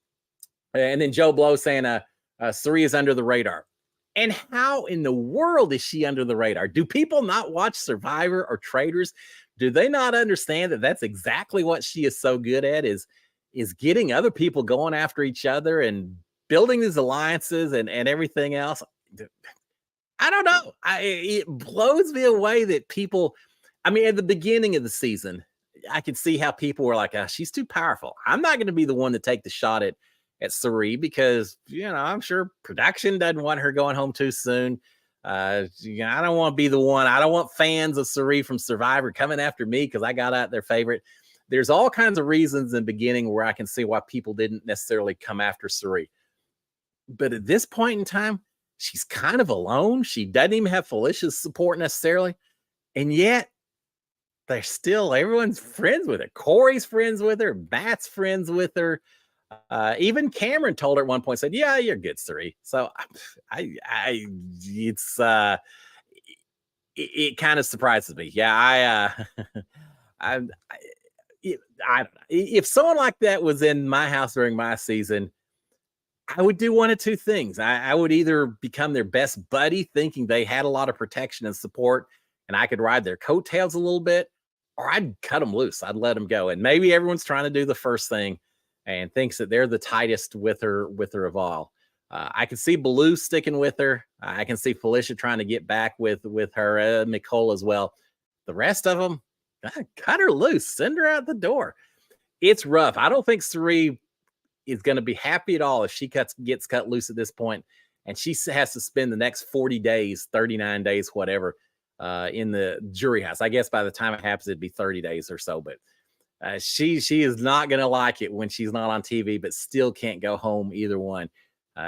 And then Joe Blow saying, Sari is under the radar. And how in the world is she under the radar? Do people not watch Survivor or Traders? Do they not understand that that's exactly what she is so good at, is getting other people going after each other and building these alliances and everything else? I don't know. It blows me away that people, I mean, at the beginning of the season, I could see how people were like, she's too powerful. I'm not going to be the one to take the shot at Sari because, I'm sure production doesn't want her going home too soon. I don't want to be the one. I don't want fans of Sari from Survivor coming after me because I got out their favorite. There's all kinds of reasons in the beginning where I can see why people didn't necessarily come after Sari. But at this point in time, she's kind of alone. She doesn't even have Felicia's support necessarily. And yet, they're still, everyone's friends with her. Corey's friends with her. Matt's friends with her. Even Cameron told her at one point, said, "Yeah, you're good, Sari." So it kind of surprises me. Yeah, I don't know. If someone like that was in my house during my season, I would do one of two things. I would either become their best buddy, thinking they had a lot of protection and support, and I could ride their coattails a little bit, or I'd cut them loose. I'd let them go. And maybe everyone's trying to do the first thing and thinks that they're the tightest with her of all. I can see Baloo sticking with her. I can see Felicia trying to get back with her, Nicole as well. The rest of them, cut her loose, send her out the door. It's rough. I don't think Sari is going to be happy at all if she gets cut loose at this point, and she has to spend the next 40 days, 39 days, whatever, in the jury house. I guess by the time it happens, it'd be 30 days or so, but she is not going to like it when she's not on TV, but still can't go home either one.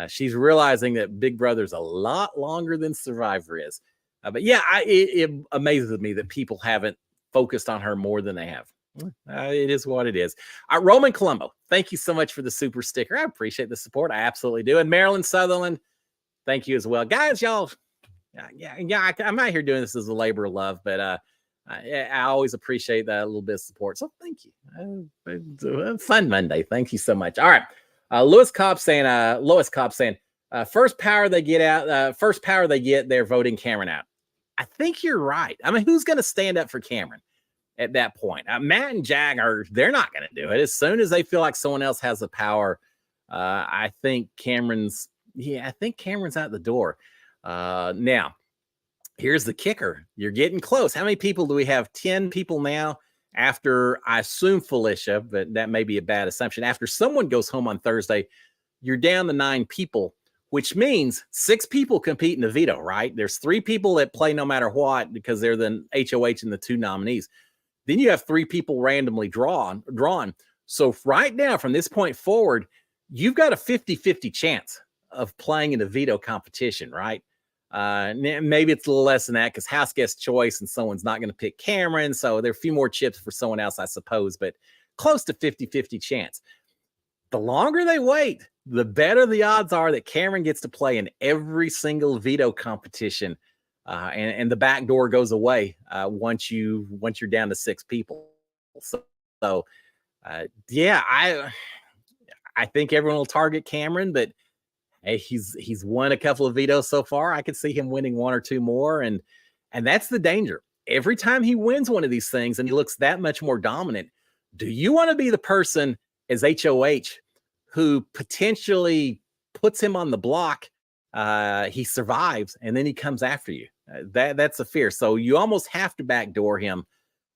She's realizing that Big Brother's a lot longer than Survivor is. But yeah, it amazes me that people haven't focused on her more than they have. It is what it is. Roman Colombo, thank you so much for the super sticker. I appreciate the support. I absolutely do. And Marilyn Sutherland, thank you as well. Guys, y'all, yeah, I'm out here doing this as a labor of love, but I always appreciate that little bit of support. So thank you. Fun Monday. Thank you so much. All right. Lois Cobb saying, first power they get, they're voting Cameron out. I think you're right. I mean, who's going to stand up for Cameron at that point? Matt and Jag they're not going to do it. As soon as they feel like someone else has the power, I think Cameron's out the door. Now, here's the kicker. You're getting close. How many people do we have? 10 people now after, I assume, Felicia, but that may be a bad assumption. After someone goes home on Thursday, you're down to 9 people, which means 6 people compete in the veto, right? There's 3 people that play no matter what because they're the HOH and the 2 nominees. Then you have 3 people randomly drawn. So right now, from this point forward, you've got a 50-50 chance of playing in a veto competition, right? Maybe it's a little less than that because house gets choice and someone's not going to pick Cameron. So there are a few more chips for someone else, I suppose, but close to 50-50 chance. The longer they wait, the better the odds are that Cameron gets to play in every single veto competition. And the back door goes away once you're down to 6 people. So yeah, I think everyone will target Cameron, but hey, he's won a couple of vetoes so far. I could see him winning 1 or 2 more, and that's the danger. Every time he wins one of these things and he looks that much more dominant, do you want to be the person as HOH who potentially puts him on the block? He survives and then he comes after you. That's a fear. So you almost have to backdoor him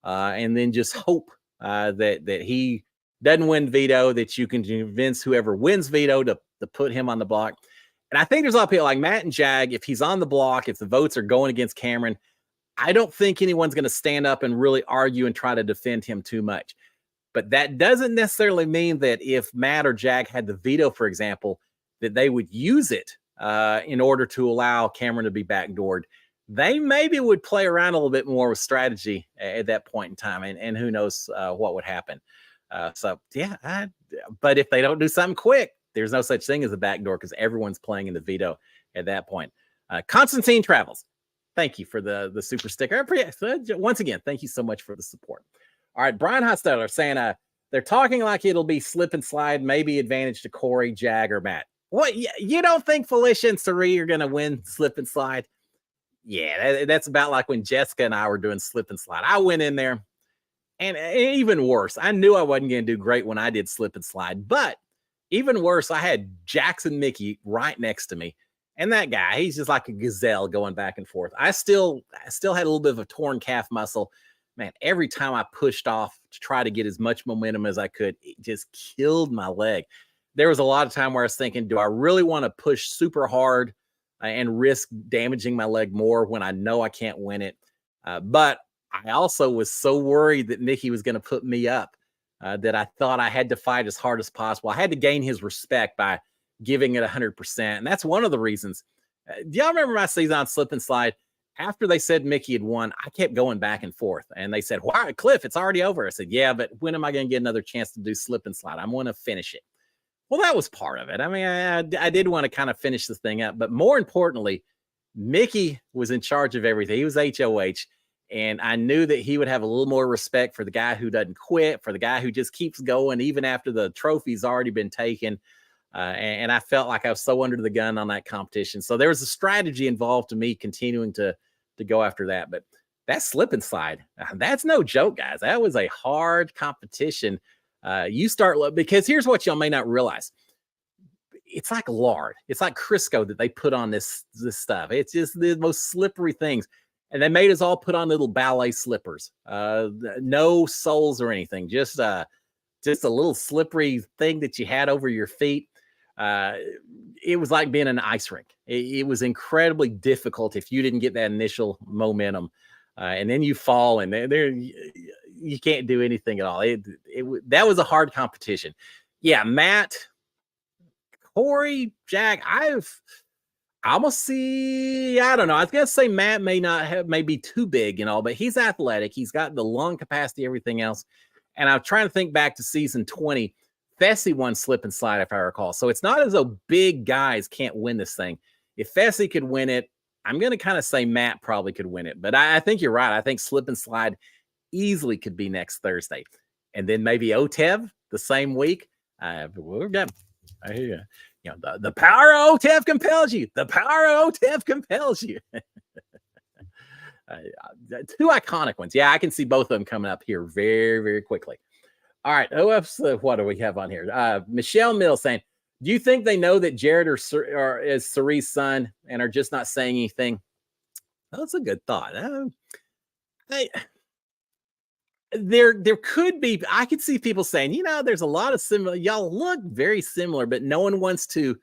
and then just hope that he doesn't win veto, that you can convince whoever wins veto to put him on the block. And I think there's a lot of people like Matt and Jag, if he's on the block, if the votes are going against Cameron, I don't think anyone's going to stand up and really argue and try to defend him too much. But that doesn't necessarily mean that if Matt or Jag had the veto, for example, that they would use it in order to allow Cameron to be backdoored. they maybe would play around a little bit more with strategy at that point in time, and who knows what would happen. So yeah, but if they don't do something quick, there's no such thing as a backdoor because everyone's playing in the veto at that point. Constantine Travels, thank you for the super sticker. Once again, thank you so much for the support. All right, Brian Hostetler saying they're talking like it'll be slip and slide, maybe advantage to Corey, Jag, or Matt. What, you don't think Felicia and Sari are going to win slip and slide? Yeah, that's about like when Jessica and I were doing slip and slide. I went in there, and even worse, I knew I wasn't going to do great when I did slip and slide. But even worse, I had Jackson Mickey right next to me. And that guy, he's just like a gazelle going back and forth. I still had a little bit of a torn calf muscle. Man, every time I pushed off to try to get as much momentum as I could, it just killed my leg. There was a lot of time where I was thinking, do I really want to push super hard and risk damaging my leg more when I know I can't win it? But I also was so worried that Mickey was going to put me up that I thought I had to fight as hard as possible. I had to gain his respect by giving it 100%. And that's one of the reasons. Do y'all remember my season on slip and slide? After they said Mickey had won, I kept going back and forth. And they said, why, Cliff, it's already over. I said, yeah, but when am I going to get another chance to do slip and slide? I'm going to finish it. Well, that was part of it. I mean, I did want to kind of finish the thing up. But more importantly, Mickey was in charge of everything. He was HOH. And I knew that he would have a little more respect for the guy who doesn't quit, for the guy who just keeps going, even after the trophy's already been taken. And I felt like I was so under the gun on that competition. So there was a strategy involved to me continuing to go after that. But that slip and slide, that's no joke, guys. That was a hard competition. You start, because here's what y'all may not realize. It's like lard. It's like Crisco that they put on this stuff. It's just the most slippery things. And they made us all put on little ballet slippers. No soles or anything. Just a little slippery thing that you had over your feet. It was like being in an ice rink. It was incredibly difficult if you didn't get that initial momentum. And then you fall and there you can't do anything at all. That was a hard competition. Yeah, Matt, Corey, Jag, I almost see, I don't know. I was going to say Matt may be too big and all, but he's athletic. He's got the lung capacity, everything else. And I'm trying to think back to season 20. Fessy won slip and slide, if I recall. So it's not as though big guys can't win this thing. If Fessy could win it, I'm going to kind of say Matt probably could win it. But I think you're right. I think slip and slide easily could be next Thursday. And then maybe OTEV the same week. We're done. You know, the power of OTEV compels you. The power of OTEV compels you. Two iconic ones. Yeah, I can see both of them coming up here very, very quickly. All right. What do we have on here? Michelle Mills saying, do you think they know that Jared is Sari's son and are just not saying anything? Well, that's a good thought. There could be, I could see people saying, you know, there's a lot of similar, y'all look very similar, but no one wants to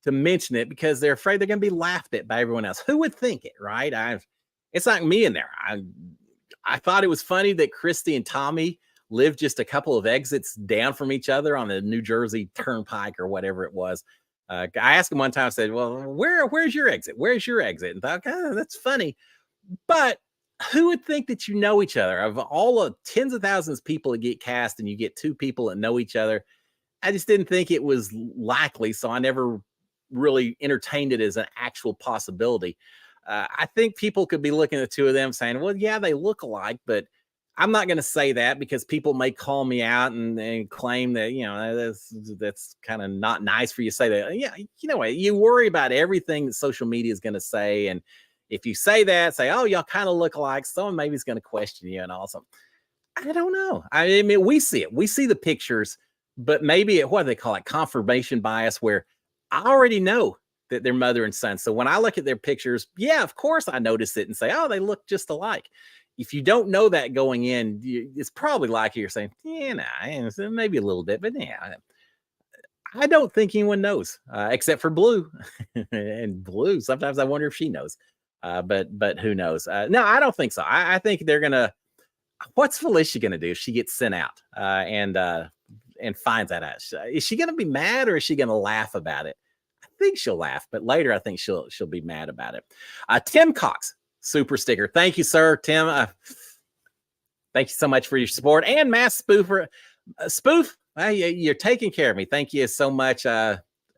mention it because they're afraid they're going to be laughed at by everyone else. Who would think it, right? It's like me in there. I thought it was funny that Christy and Tommy lived just a couple of exits down from each other on the New Jersey Turnpike or whatever it was. I asked him one time, I said, well, where's your exit? Where's your exit? And thought, that's funny. But who would think that you know each other? Of all the tens of thousands of people that get cast and you get two people that know each other, I just didn't think it was likely. So I never really entertained it as an actual possibility. I think people could be looking at the two of them saying, well, yeah, they look alike, but I'm not going to say that because people may call me out and claim that, you know, that's kind of not nice for you to say that. Yeah, you know what? You worry about everything that social media is going to say. And if you say that, say, oh, y'all kind of look alike, someone maybe is going to question you and also. I don't know. I mean, we see it. We see the pictures, but maybe what do they call it? Confirmation bias, where I already know that they're mother and son. So when I look at their pictures, yeah, of course I notice it and say, oh, they look just alike. If you don't know that going in, it's probably likely you're saying, yeah, nah, maybe a little bit, but yeah, I don't think anyone knows except for Blue. And Blue, sometimes I wonder if she knows, but who knows? No, I don't think so. I think they're going to, what's Felicia going to do if she gets sent out and finds that out? Is she going to be mad or is she going to laugh about it? I think she'll laugh, but later I think she'll be mad about it. Tim Cox super sticker. Thank you, sir, Tim. Thank you so much for your support. And Mass Spoofer, Spoof, you're taking care of me. Thank you so much.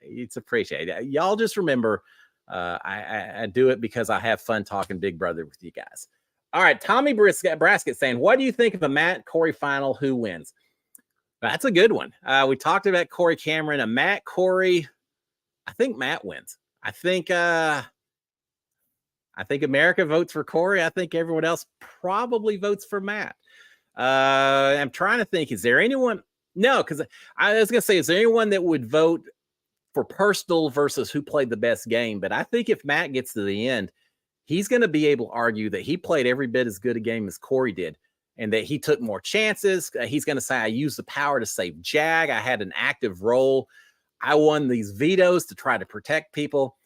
It's appreciated. Y'all just remember, I do it because I have fun talking Big Brother with you guys. All right, Tommy Brasket saying, what do you think of a Matt Corey final? Who wins? That's a good one. We talked about Corey Cameron, a Matt Corey. I think Matt wins. I think America votes for Corey. I think everyone else probably votes for Matt. I'm trying to think, is there anyone? No, because I was going to say, is there anyone that would vote for personal versus who played the best game? But I think if Matt gets to the end, he's going to be able to argue that he played every bit as good a game as Corey did and that he took more chances. He's going to say, I used the power to save Jag. I had an active role. I won these vetoes to try to protect people.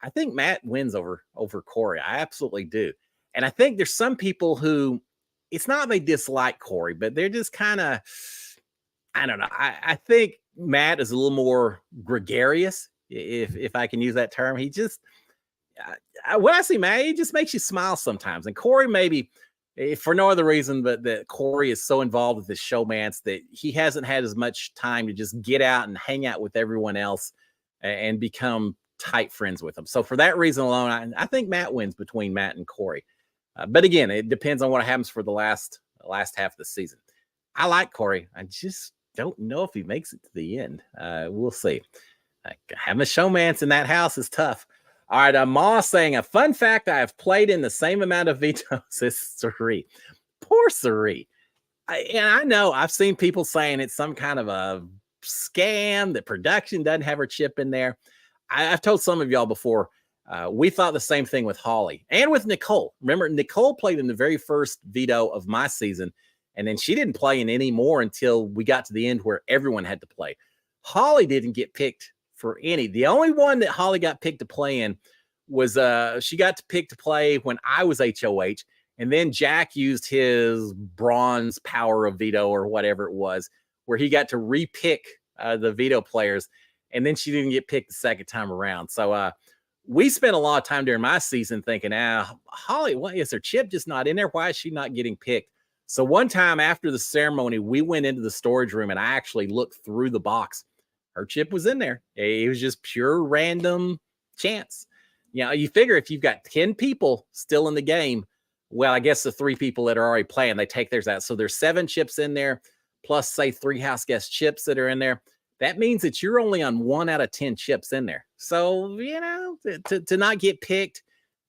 I think Matt wins over Corey. I absolutely do. And I think there's some people who, it's not they dislike Corey, but they're just kind of, I don't know. I think Matt is a little more gregarious, if I can use that term. He just, when I see Matt, he just makes you smile sometimes. And Corey, maybe for no other reason, but that Corey is so involved with his showmance that he hasn't had as much time to just get out and hang out with everyone else and become tight friends with them. So for that reason alone, I think Matt wins between Matt and Corey. But again, it depends on what happens for the last half of the season. I like Corey. I just don't know if he makes it to the end. We'll see. Having a showmance in that house is tough. All right, Ma saying, a fun fact, I have played in the same amount of vetoes as Suri. Poor Suri. And I know I've seen people saying it's some kind of a scam, that production doesn't have her chip in there. I've told some of y'all before, we thought the same thing with Holly and with Nicole. Remember, Nicole played in the very first veto of my season, and then she didn't play in any more until we got to the end where everyone had to play. Holly didn't get picked for any. The only one that Holly got picked to play in was she got to pick to play when I was HOH, and then Jack used his bronze power of veto or whatever it was, where he got to repick the veto players, and then she didn't get picked the second time around. So we spent a lot of time during my season thinking, Holly, what is her chip just not in there? Why is she not getting picked? So one time after the ceremony, we went into the storage room and I actually looked through the box. Her chip was in there. It was just pure random chance. You know, you figure if you've got 10 people still in the game, well, I guess the 3 people that are already playing, they take theirs out. So there's 7 chips in there, plus say 3 house guest chips that are in there. That means that you're only on 1 out of 10 chips in there. So, you know, to not get picked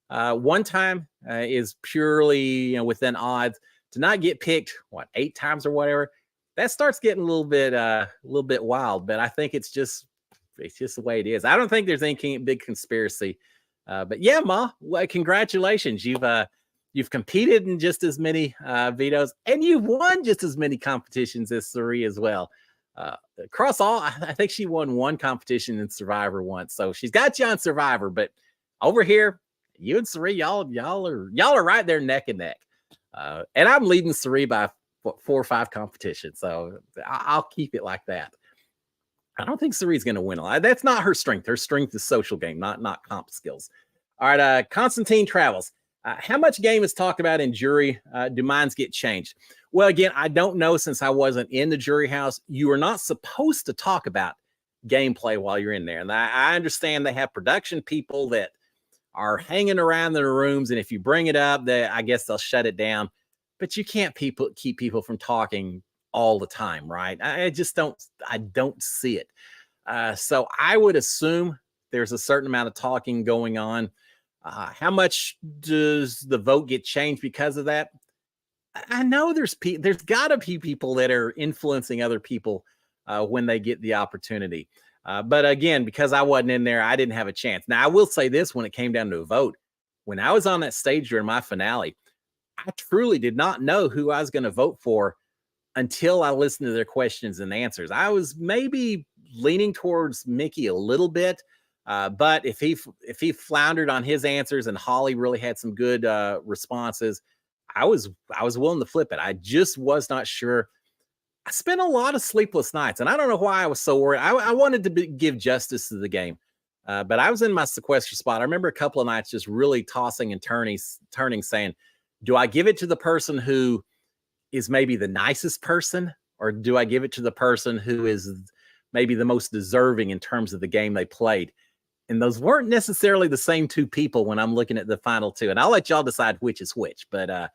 one time is purely, you know, within odds. To not get picked, 8 times or whatever, that starts getting a little bit wild. But I think it's just the way it is. I don't think there's any big conspiracy. But yeah, Ma, well, congratulations. You've competed in just as many vetoes, and you've won just as many competitions as Suri as well. Across all, I think she won 1 competition in Survivor once. So she's got you on Survivor, but over here, you and Suri, y'all are right there neck and neck. And I'm leading Suri by 4 or 5 competitions. So I'll keep it like that. I don't think Suri's going to win a lot. That's not her strength. Her strength is social game, not comp skills. All right. Constantine Travels. How much game is talked about in jury? Do minds get changed? Well, again, I don't know, since I wasn't in the jury house. You are not supposed to talk about gameplay while you're in there. And I understand they have production people that are hanging around in the rooms, and if you bring it up, I guess they'll shut it down. But you can't keep people from talking all the time, right? I don't see it. So I would assume there's a certain amount of talking going on. How much does the vote get changed because of that? I know there's got to be people that are influencing other people when they get the opportunity. But again, because I wasn't in there, I didn't have a chance. Now, I will say this, when it came down to a vote, when I was on that stage during my finale, I truly did not know who I was going to vote for until I listened to their questions and answers. I was maybe leaning towards Mickey a little bit, but if he floundered on his answers and Holly really had some good responses, I was willing to flip it. I just was not sure. I spent a lot of sleepless nights, and I don't know why I was so worried. I wanted to give justice to the game. But I was in my sequester spot. I remember a couple of nights just really tossing and turning, saying, do I give it to the person who is maybe the nicest person, or do I give it to the person who is maybe the most deserving in terms of the game they played? And those weren't necessarily the same two people when I'm looking at the final two. And I'll let y'all decide which is which. But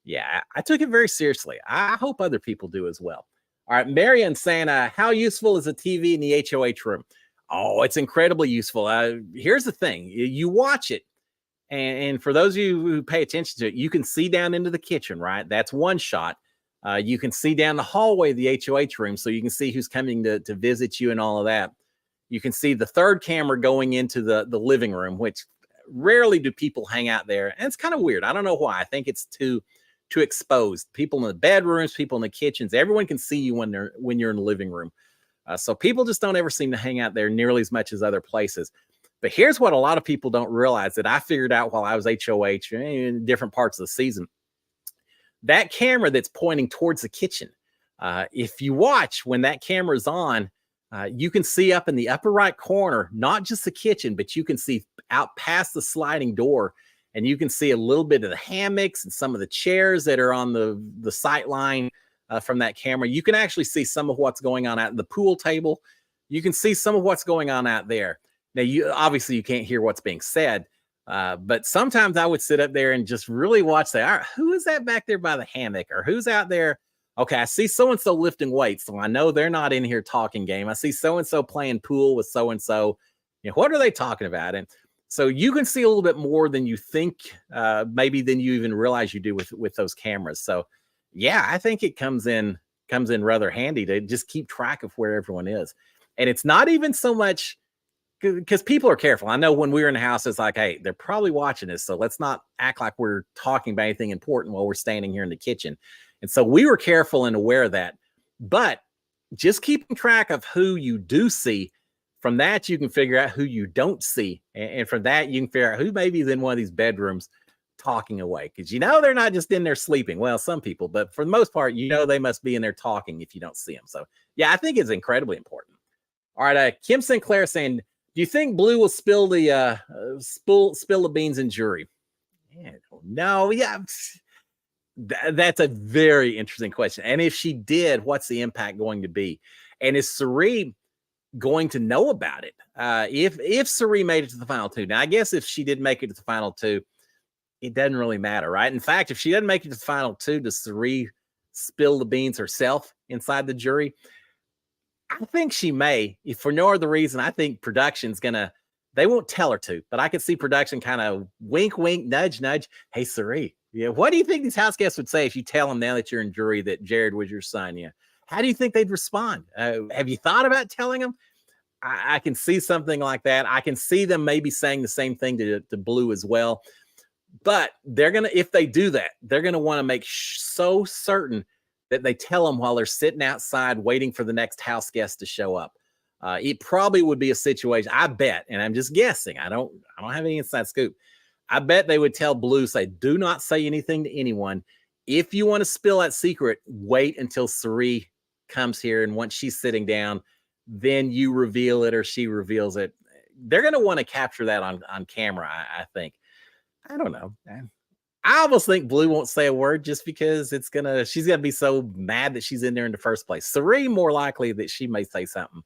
yeah, I took it very seriously. I hope other people do as well. All right, Marion saying, how useful is a TV in the HOH room? Oh, it's incredibly useful. Here's the thing. You watch it, and for those of you who pay attention to it, you can see down into the kitchen, right? That's one shot. You can see down the hallway of the HOH room, so you can see who's coming to visit you and all of that. You can see the third camera going into the living room, which rarely do people hang out there. And it's kind of weird. I don't know why. I think it's too exposed. People in the bedrooms, people in the kitchens, everyone can see you when you're in the living room. So people just don't ever seem to hang out there nearly as much as other places. But here's what a lot of people don't realize that I figured out while I was HOH in different parts of the season. That camera that's pointing towards the kitchen, if you watch when that camera's on, you can see up in the upper right corner, not just the kitchen, but you can see out past the sliding door, and you can see a little bit of the hammocks and some of the chairs that are on the sight line from that camera. You can actually see some of what's going on at the pool table. You can see some of what's going on out there. Now, obviously you can't hear what's being said, but sometimes I would sit up there and just really watch that. All right, who is that back there by the hammock, or who's out there? Okay, I see so-and-so lifting weights, so I know they're not in here talking game. I see so-and-so playing pool with so-and-so. What are they talking about? And so you can see a little bit more than you think, maybe than you even realize you do with those cameras. So yeah, I think it comes in rather handy to just keep track of where everyone is. And it's not even so much because people are careful. I know when we were in the house, it's like, hey, they're probably watching this, so let's not act like we're talking about anything important while we're standing here in the kitchen. And so we were careful and aware of that. But just keeping track of who you do see, from that you can figure out who you don't see. And from that, you can figure out who maybe is in one of these bedrooms talking away. Because they're not just in there sleeping. Well, some people, but for the most part, they must be in there talking if you don't see them. So yeah, I think it's incredibly important. All right, Kim Sinclair saying, do you think Blue will spill the spill the beans in jury? No, yeah. That's a very interesting question. And if she did, what's the impact going to be? And is Cirie going to know about it? If Cirie made it to the final two, now I guess if she did make it to the final two, it doesn't really matter, right? In fact, if she doesn't make it to the final two, does Cirie spill the beans herself inside the jury? I think she may, if for no other reason. I think production's they won't tell her to, but I could see production kind of wink, wink, nudge, nudge. Hey, Cirie, what do you think these house guests would say if you tell them now that you're in jury that Jared was your son? How do you think they'd respond? Have you thought about telling them? I can see something like that. I can see them maybe saying the same thing to Blue as well. But if they do that, they're going to want to make so certain that they tell them while they're sitting outside waiting for the next house guest to show up. It probably would be a situation, I bet, and I'm just guessing. I don't have any inside scoop. I bet they would tell Blue, say, do not say anything to anyone. If you want to spill that secret, wait until Cirie comes here, and once she's sitting down, then you reveal it or she reveals it. They're going to want to capture that on camera, I think. I don't know. I almost think Blue won't say a word just because she's gonna be so mad that she's in there in the first place. Cirie, more likely that she may say something,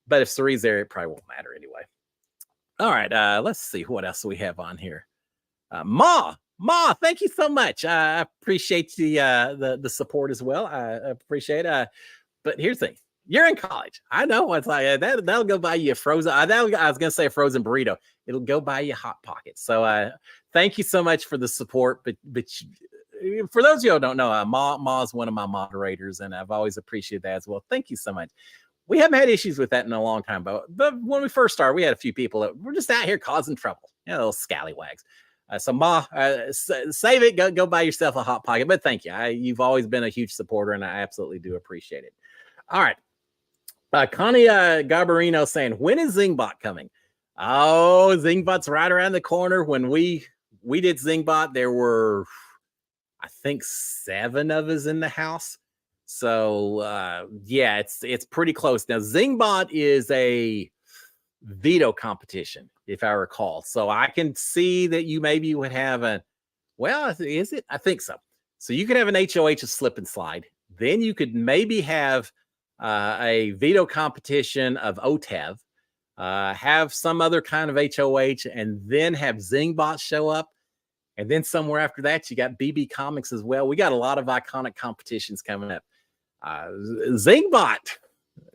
but if Cirie's there, it probably won't matter anyway. All right, let's see what else we have on here. Ma, thank you so much. I appreciate the support as well. I appreciate it. But here's the thing. You're in college. I know it's like that'll go buy you a frozen. I was gonna say a frozen burrito. It'll go buy you a Hot Pocket. So thank you so much for the support. But for those of you who don't know, Ma is one of my moderators, and I've always appreciated that as well. Thank you so much. We haven't had issues with that in a long time, but when we first started, we had a few people that were just out here causing trouble. Little scallywags. So Ma, save it. Go buy yourself a Hot Pocket. But thank you. You've always been a huge supporter, and I absolutely do appreciate it. All right. Connie Garbarino saying, when is Zingbot coming? Oh, Zingbot's right around the corner. When we did Zingbot, there were, I think, 7 of us in the house. So yeah, it's pretty close. Now, Zingbot is veto competition, if I recall. So I can see that you maybe would have is it? I think so. So you could have an HOH, a slip and slide. Then you could maybe have a veto competition of OTAV, have some other kind of HOH, and then have Zingbot show up. And then somewhere after that, you got BB Comics as well. We got a lot of iconic competitions coming up. Zingbot,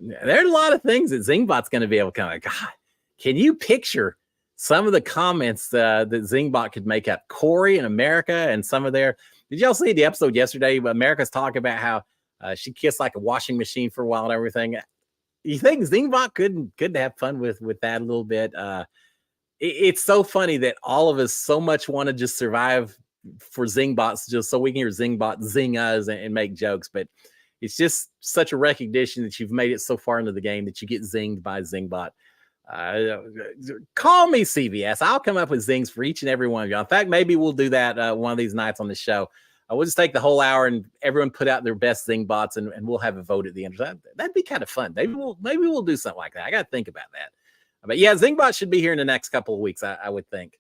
there's a lot of things that Zingbot's going to be able to come up. God, can you picture some of the comments that Zingbot could make up? Corey in America and some of their, did y'all see the episode yesterday? America's talking about how she kissed like a washing machine for a while and everything. You think Zingbot could have fun with that a little bit? It's so funny that all of us so much want to just survive for Zingbots just so we can hear Zingbot zing us and make jokes. But it's just such a recognition that you've made it so far into the game that you get zinged by Zingbot. Call me CBS. I'll come up with zings for each and every one of you. In fact, maybe we'll do that one of these nights on the show. We'll just take the whole hour and everyone put out their best Zingbots and we'll have a vote at the end. That'd be kind of fun. Maybe we'll do something like that. I got to think about that. But yeah, Zingbot should be here in the next couple of weeks, I would think.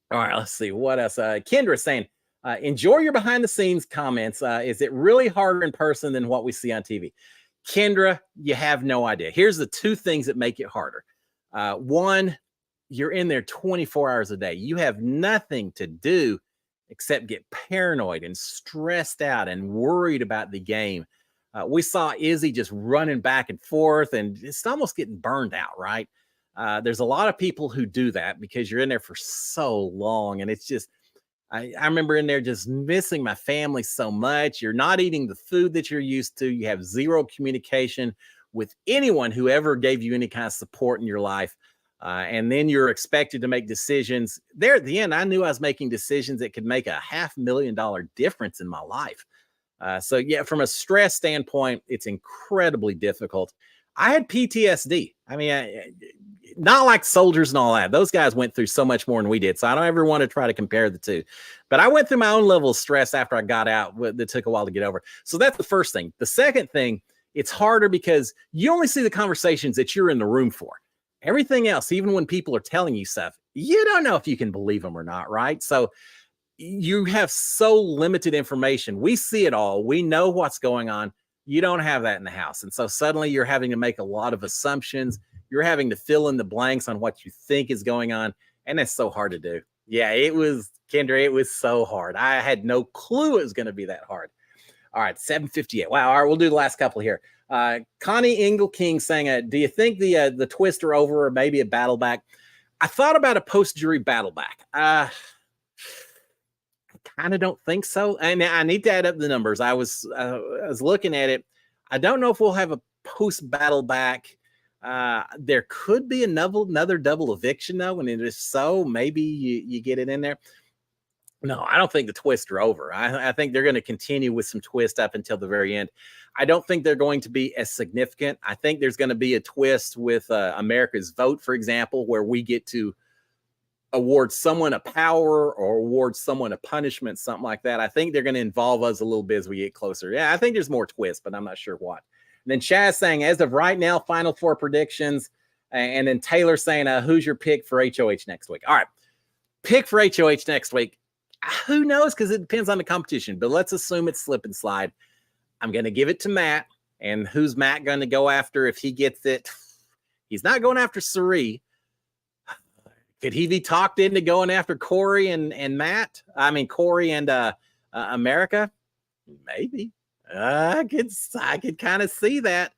All right, let's see what else. Kendra saying, enjoy your behind the scenes comments. Is it really harder in person than what we see on TV? Kendra, you have no idea. Here's the two things that make it harder. One, you're in there 24 hours a day. You have nothing to do except get paranoid and stressed out and worried about the game. We saw Izzy just running back and forth and it's almost getting burned out, right? There's a lot of people who do that because you're in there for so long. And it's just, I remember in there just missing my family so much. You're not eating the food that you're used to. You have zero communication with anyone who ever gave you any kind of support in your life. And then you're expected to make decisions. There at the end, I knew I was making decisions that could make $500,000 difference in my life. So yeah, from a stress standpoint, it's incredibly difficult. I had PTSD. I mean, not like soldiers and all that. Those guys went through so much more than we did. So I don't ever want to try to compare the two. But I went through my own level of stress after I got out. That took a while to get over. So that's the first thing. The second thing, it's harder because you only see the conversations that you're in the room for. Everything else, even when people are telling you stuff, you don't know if you can believe them or not, right? So you have so limited information. We see it all. We know what's going on. You don't have that in the house. And so suddenly you're having to make a lot of assumptions. You're having to fill in the blanks on what you think is going on. And that's so hard to do. Yeah, it was, Kendra, it was so hard. I had no clue it was going to be that hard. All right, 7:58. Wow. All right, we'll do the last couple here. Connie Engel King saying, do you think the twists are over or maybe a battle back? I thought about a post-jury battle back. I kind of don't think so. And I need to add up the numbers. I was looking at it. I don't know if we'll have a post-battle back. There could be another double eviction, though. And if so, maybe you get it in there. No, I don't think the twists are over. I think they're going to continue with some twist up until the very end. I don't think they're going to be as significant. I think there's going to be a twist with America's Vote, for example, where we get to award someone a power or award someone a punishment, something like that. I think they're going to involve us a little bit as we get closer. Yeah, I think there's more twists, but I'm not sure what. And then Chaz saying, as of right now, Final Four predictions. And then Taylor saying, who's your pick for HOH next week? All right, pick for HOH next week. Who knows? Because it depends on the competition. But let's assume it's slip and slide. I'm going to give it to Matt. And who's Matt going to go after if he gets it? He's not going after Suri. Could he be talked into going after Corey and Matt? I mean, Corey and America? Maybe. I could kind of see that.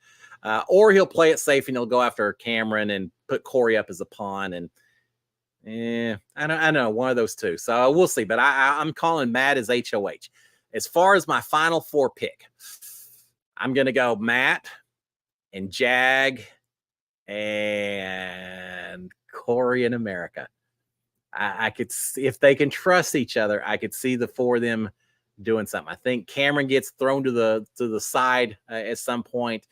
Or he'll play it safe and he'll go after Cameron and put Corey up as a pawn. And I don't know, one of those two. So we'll see. But I'm calling Matt as HOH. As far as my Final Four pick, I'm going to go Matt and Jag and Corey and America. I could see if they can trust each other. I could see the four of them doing something. I think Cameron gets thrown to the side at some point.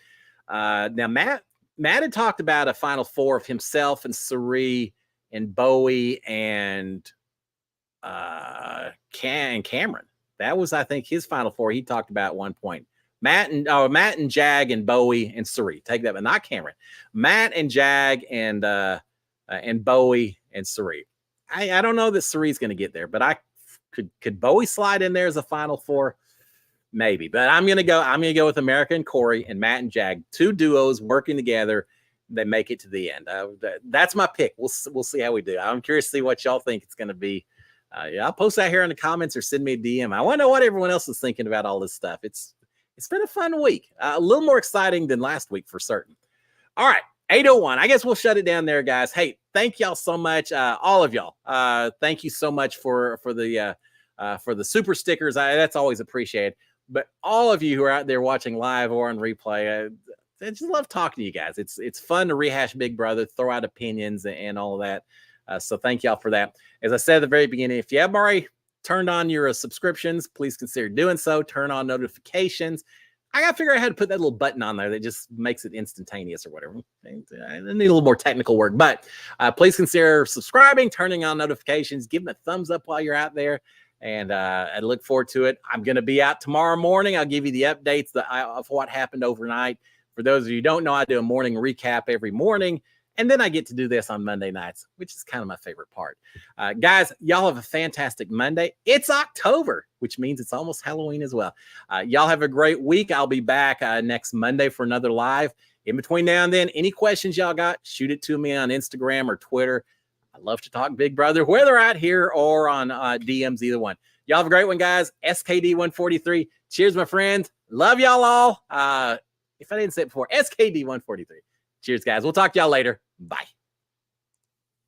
Now Matt had talked about a Final Four of himself and Suri and Bowie and Cameron. That was, I think, his Final Four he talked about at one point. Matt and Jag and Bowie and Suri. Take that, but not Cameron. Matt and Jag and Bowie and Suri. I don't know that Suri's going to get there, but I could Bowie slide in there as a Final Four, maybe. But I'm gonna go with America and Corey and Matt and Jag, 2 duos working together. They make it to the end. That's my pick. We'll see how we do. I'm curious to see what y'all think it's going to be. Yeah, I'll post that here in the comments or send me a DM. I want to know what everyone else is thinking about all this stuff. It's been a fun week, a little more exciting than last week for certain. All right, 8:01. I guess we'll shut it down there, guys. Hey, thank y'all so much, all of y'all. Thank you so much for the super stickers. That's always appreciated. But all of you who are out there watching live or on replay, I just love talking to you guys. It's fun to rehash Big Brother, throw out opinions and all of that. So thank y'all for that. As I said at the very beginning, if you haven't already turned on your subscriptions, please consider doing so. Turn on notifications. I got to figure out how to put that little button on there that just makes it instantaneous or whatever. I need a little more technical work, but please consider subscribing, turning on notifications, giving a thumbs up while you're out there. And I look forward to it. I'm going to be out tomorrow morning. I'll give you the updates of what happened overnight. For those of you who don't know, I do a morning recap every morning. And then I get to do this on Monday nights, which is kind of my favorite part. Guys, y'all have a fantastic Monday. It's October, which means it's almost Halloween as well. Y'all have a great week. I'll be back next Monday for another live. In between now and then, any questions y'all got, shoot it to me on Instagram or Twitter. I love to talk Big Brother, whether out here or on DMs, either one. Y'all have a great one, guys. SKD143. Cheers, my friends. Love y'all all. If I didn't say it before, SKD143. Cheers, guys. We'll talk to y'all later. Bye.